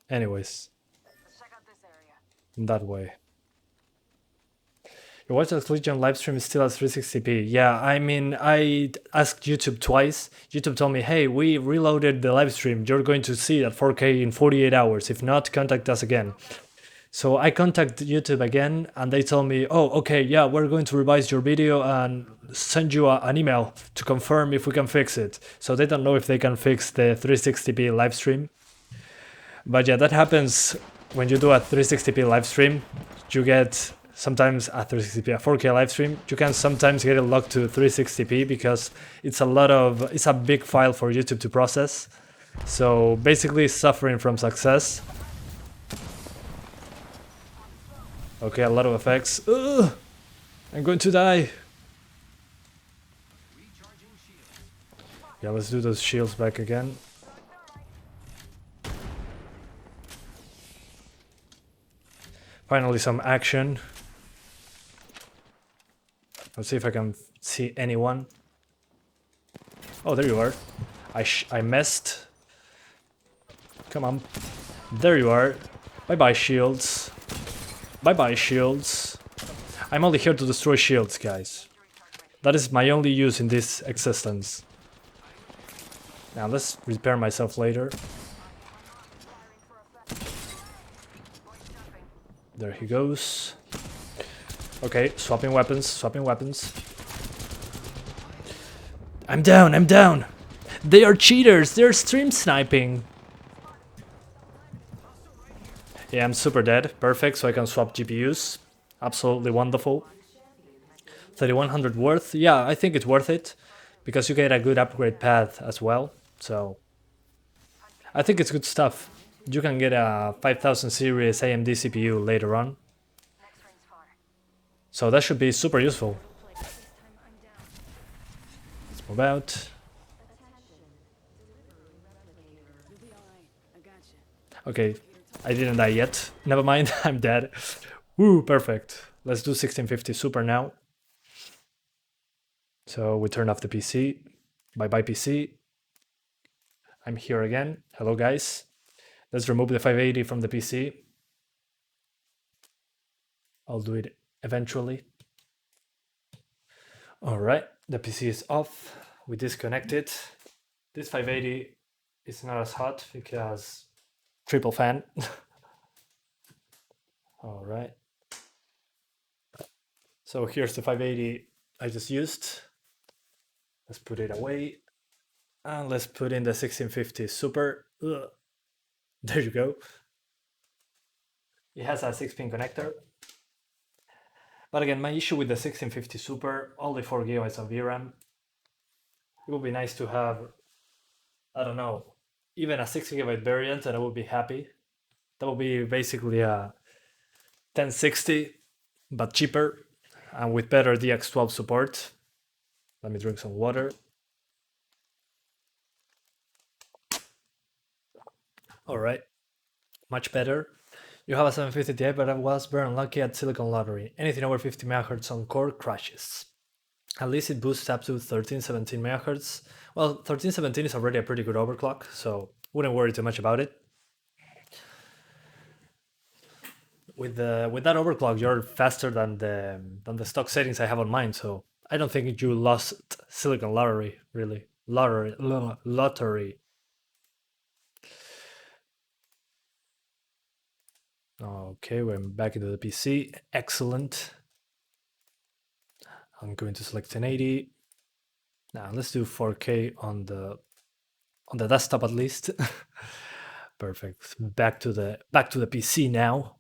Anyways, Let's check out this area. in that way. Your Watch Dogs Legion live stream is still at 360p. Yeah, I mean, I asked YouTube twice. YouTube told me, hey, we reloaded the live stream. You're going to see it at 4K in 48 hours. If not, contact us again. So I contacted YouTube again, and they told me, oh, okay, yeah, we're going to revise your video and send you an email to confirm if we can fix it. So they don't know if they can fix the 360p live stream. But yeah, that happens when you do a 360p live stream. You get sometimes a 360p, a 4K live stream. You can sometimes get it locked to 360p because it's a big file for YouTube to process. So basically suffering from success. Okay, a lot of effects. Ugh, I'm going to die. Yeah, let's do those shields back again. Finally, some action. Let's see if I can see anyone. Oh, there you are. I missed. Come on. There you are. Bye-bye, shields. Bye-bye, shields. I'm only here to destroy shields, guys. That is my only use in this existence. Now, let's repair myself later. There he goes. Okay, swapping weapons. I'm down! They are cheaters! They're stream sniping! Yeah, I'm super dead. Perfect, so I can swap GPUs. Absolutely wonderful. 3100 worth? Yeah, I think it's worth it. Because you get a good upgrade path as well. So, I think it's good stuff. You can get a 5000 series AMD CPU later on. Next ring's far. So that should be super useful. Let's move out. You'll be alright. I gotcha. Okay, I didn't die yet. Never mind, I'm dead. Woo, perfect. Let's do 1650 Super now. So we turn off the PC. Bye-bye PC. I'm here again. Hello guys. Let's remove the 580 from the PC. I'll do it eventually. All right, the PC is off. We disconnect it. This 580 is not as hot because triple fan. All right. So here's the 580 I just used. Let's put it away. And let's put in the 1650 Super. Ugh. There you go. It has a 6-pin connector. But again, my issue with the 1650 Super, only 4 gigabytes of VRAM. It would be nice to have, I don't know, even a 6 gigabyte variant, and I would be happy. That would be basically a 1060, but cheaper, and with better DX12 support. Let me drink some water. All right, much better. You have a 750 Ti, but I was very unlucky at Silicon Lottery. Anything over 50 MHz on core crashes. At least it boosts up to 1317 MHz. Well, 1317 is already a pretty good overclock, so wouldn't worry too much about it. With that overclock, you're faster than the stock settings I have on mine, so I don't think you lost Silicon Lottery, really. Lottery. Okay, we're back into the PC. Excellent. I'm going to select 1080. Now let's do 4K on the desktop at least. Perfect. Back to the PC now.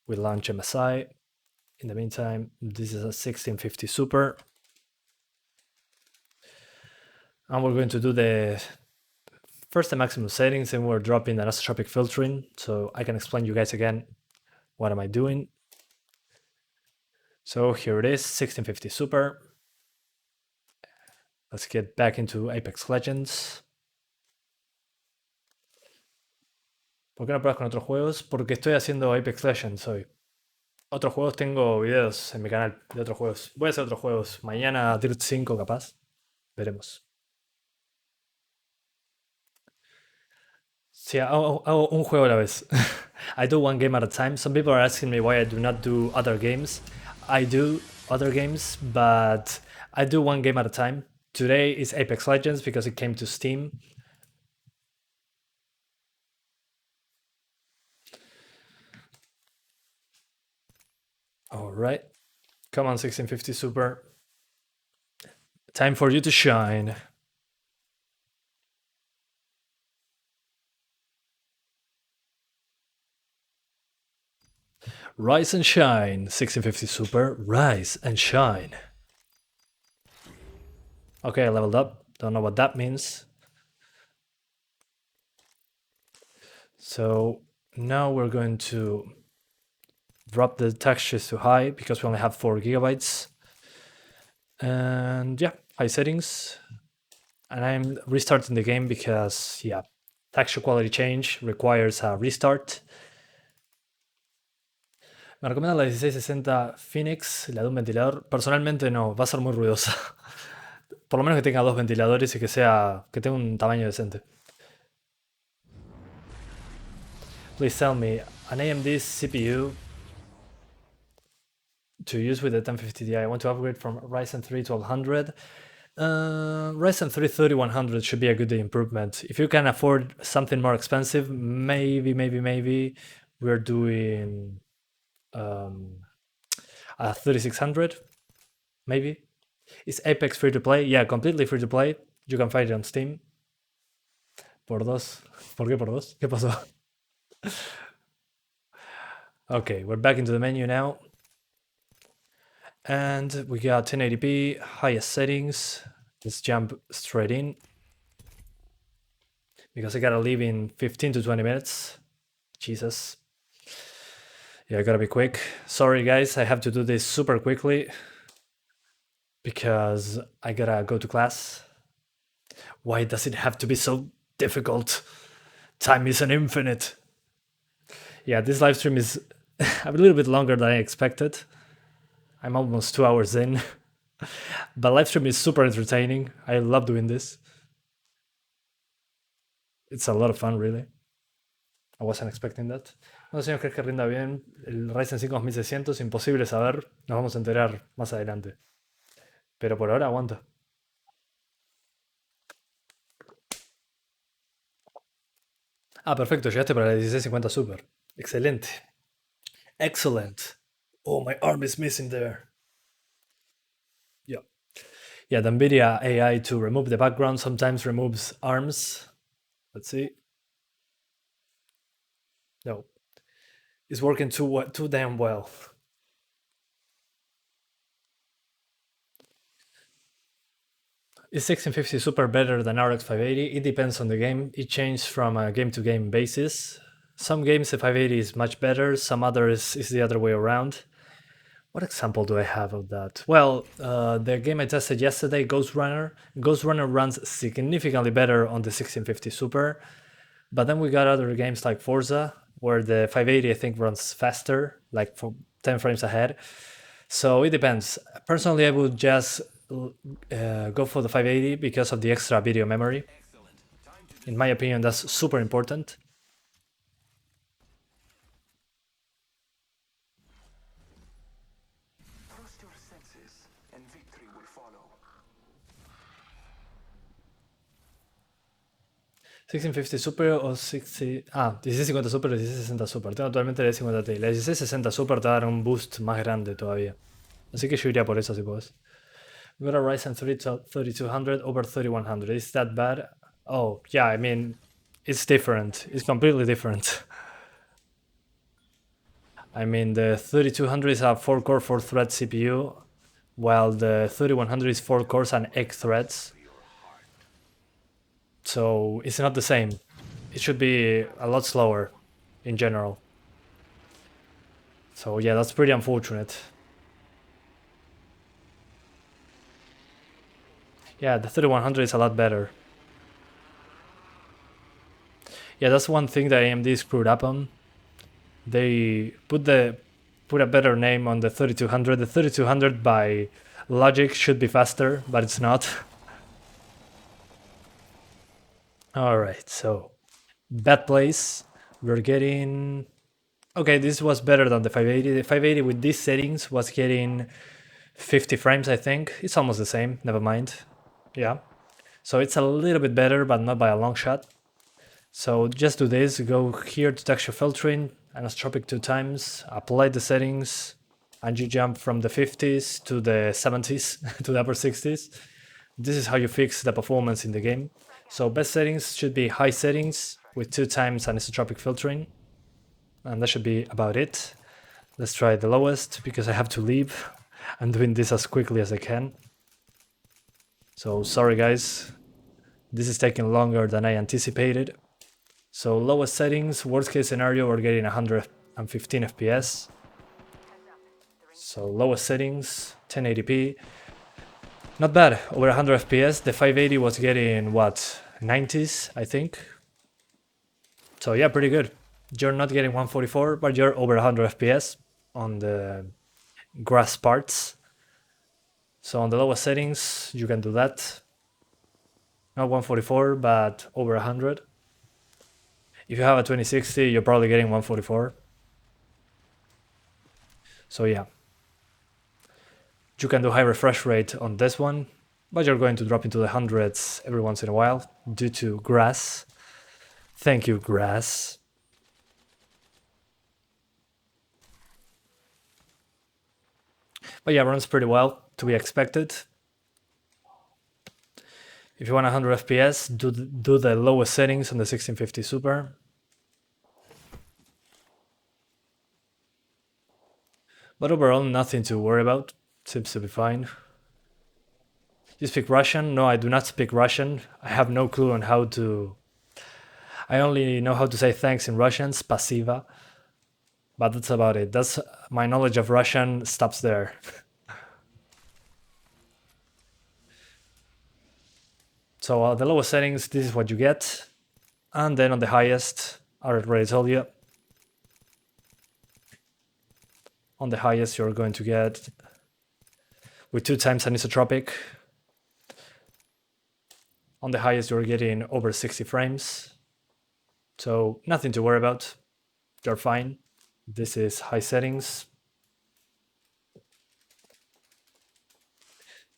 We launch MSI. In the meantime, this is a 1650 Super. And we're going to do the maximum settings, and we're dropping the anisotropic filtering, so I can explain you guys again what am I doing. So here it is, 1650 Super. Let's get back into Apex Legends. ¿Por qué no pruebas con otros juegos? Porque estoy haciendo Apex Legends hoy. Otros juegos, tengo videos en mi canal de otros juegos. Voy a hacer otros juegos. Mañana Dirt 5 capaz. Veremos. Sí, hago un juego a la vez. I do one game at a time. Some people are asking me why I do not do other games. I do other games, but I do one game at a time. Today is Apex Legends because it came to Steam. All right. Come on, 1650 Super. Time for you to shine. Rise and shine, 1650 Super. Rise and shine. Okay, I leveled up. Don't know what that means. So now we're going to drop the textures to high because we only have 4 gigabytes. And yeah, high settings. And I'm restarting the game because, yeah, texture quality change requires a restart. Me recomienda la 1660 Phoenix, la de un ventilador. Personalmente no, va a ser muy ruidosa. Por lo menos que tenga 2 ventiladores y que tenga un tamaño decente. Please tell me, an AMD CPU to use with the 1050 Ti. I want to upgrade from Ryzen 3 1200. Ryzen 3 3100 should be a good improvement. If you can afford something more expensive, maybe we're doing a 3600, maybe. Is Apex free to play? Yeah, completely free to play. You can find it on Steam. Por dos. ¿Por qué por dos? ¿Qué pasó? Okay, we're back into the menu now. And we got 1080p, highest settings. Let's jump straight in. Because I gotta leave in 15 to 20 minutes. Jesus. Yeah, I gotta be quick. Sorry guys, I have to do this super quickly because I gotta go to class. Why does it have to be so difficult? Time is an infinite. Yeah, this live stream is a little bit longer than I expected. I'm almost 2 hours in. But live stream is super entertaining. I love doing this. It's a lot of fun, really. I wasn't expecting that. Bueno, señor, ¿crees que rinda bien el Ryzen 5 2600? Imposible saber. Nos vamos a enterar más adelante. Pero por ahora aguanta. Ah, perfecto. Llegaste para la 1650 Super. Excelente. Excellent. Oh, my arm is missing there. Yeah. Yeah, the NVIDIA AI to remove the background sometimes removes arms. Let's see. No. It's working too damn well. Is 1650 Super better than RX 580? It depends on the game. It changes from a game-to-game basis. Some games the 580 is much better, some others is the other way around. What example do I have of that? Well, the game I tested yesterday, Ghost Runner. Ghost Runner runs significantly better on the 1650 Super. But then we got other games like Forza, where the 580 I think runs faster, like for 10 frames ahead. So it depends. Personally, I would just go for the 580 because of the extra video memory. In my opinion, that's super important. Trust your senses, and victory will follow. 1650 Super o 16... Ah, 1650 Super o 1660 Super. Tengo actualmente la 1050 Ti. La 1660 Super te va a dar un boost más grande todavía. Así que yo iría por eso si puedes. We got a Ryzen 3200 over 3100. Is that bad? Oh, yeah, I mean, it's different. It's completely different. I mean, the 3200 is a 4-core, 4-thread CPU, while the 3100 is 4 cores and 8 threads. So it's not the same. It should be a lot slower in general. So yeah, that's pretty unfortunate. Yeah, the 3100 is a lot better. Yeah, that's one thing that AMD screwed up on. They put a better name on the 3200. The 3200 by logic should be faster, but it's not. Alright, so bad place. We're getting... Okay, this was better than the 580. The 580 with these settings was getting 50 frames, I think. It's almost the same, never mind. Yeah. So it's a little bit better, but not by a long shot. So just do this, go here to texture filtering, anisotropic 2 times, apply the settings, and you jump from the 50s to the 70s, to the upper 60s. This is how you fix the performance in the game. So best settings should be high settings with 2 times anisotropic filtering. And that should be about it. Let's try the lowest, because I have to leave. I'm doing this as quickly as I can. So sorry guys, this is taking longer than I anticipated. So lowest settings, worst case scenario, we're getting 115 FPS. So lowest settings, 1080p. Not bad, over 100 FPS. The 580 was getting, what, 90s, I think. So yeah, pretty good. You're not getting 144, but you're over 100 FPS on the grass parts. So on the lowest settings, you can do that. Not 144, but over 100. If you have a 2060, you're probably getting 144. So yeah. You can do high refresh rate on this one, but you're going to drop into the hundreds every once in a while due to grass. Thank you, grass. But yeah, runs pretty well, to be expected. If you want 100 FPS, do the lowest settings on the 1650 Super. But overall, nothing to worry about. Seems to be fine. You speak Russian? No, I do not speak Russian. I have no clue on how to... I only know how to say thanks in Russian, spasiba. But that's about it. That's my knowledge of Russian stops there. So the lowest settings, this is what you get. And then on the highest, I already told you. On the highest, you're going to get with 2 times anisotropic. On the highest, you're getting over 60 frames. So nothing to worry about. You're fine. This is high settings.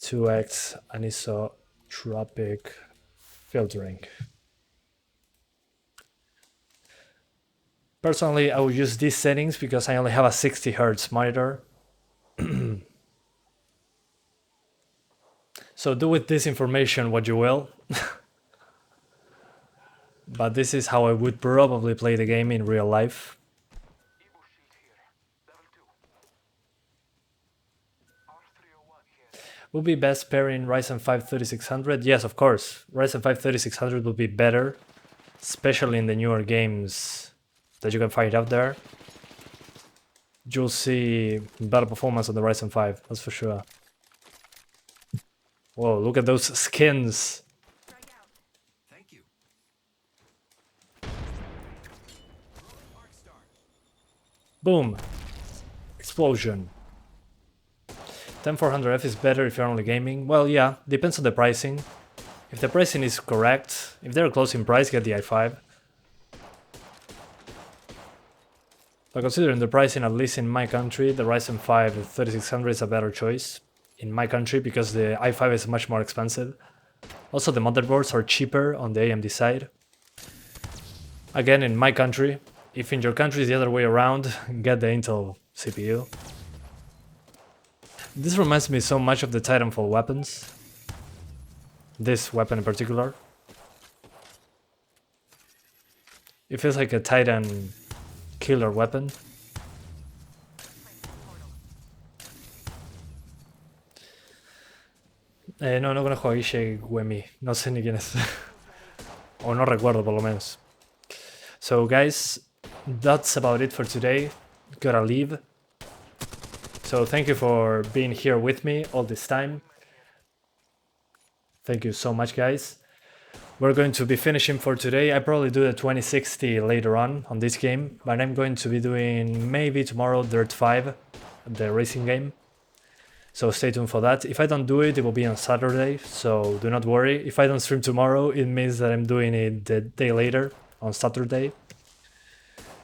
2x anisotropic filtering. Personally, I will use these settings because I only have a 60 Hz monitor. So do with this information what you will. But this is how I would probably play the game in real life. Would be best pairing Ryzen 5 3600? Yes, of course. Ryzen 5 3600 will be better, especially in the newer games that you can find out there. You'll see better performance on the Ryzen 5, that's for sure. Whoa, look at those skins. Thank you. Boom. Explosion. 10400F is better if you're only gaming. Well, yeah, depends on the pricing. If the pricing is correct, if they're close in price, get the i5. But considering the pricing, at least in my country, the Ryzen 5 3600 is a better choice. In my country, because the i5 is much more expensive. Also, the motherboards are cheaper on the AMD side. Again, in my country. If in your country is the other way around, get the Intel CPU. This reminds me so much of the Titanfall weapons. This weapon in particular. It feels like a Titan killer weapon. No conozco a Guille Guemi. No sé ni quién es. O no recuerdo por lo menos. So guys, that's about it for today. Gotta leave. So thank you for being here with me all this time. Thank you so much, guys. We're going to be finishing for today. I probably do the 2060 later on this game, but I'm going to be doing maybe tomorrow Dirt 5, the racing game. So stay tuned for that. If I don't do it, it will be on Saturday, so do not worry. If I don't stream tomorrow, it means that I'm doing it the day later, on Saturday.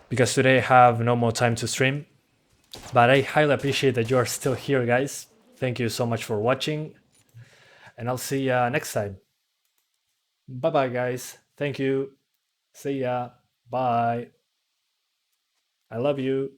Because today I have no more time to stream. But I highly appreciate that you are still here, guys. Thank you so much for watching. And I'll see ya next time. Bye-bye, guys. Thank you. See ya. Bye. I love you.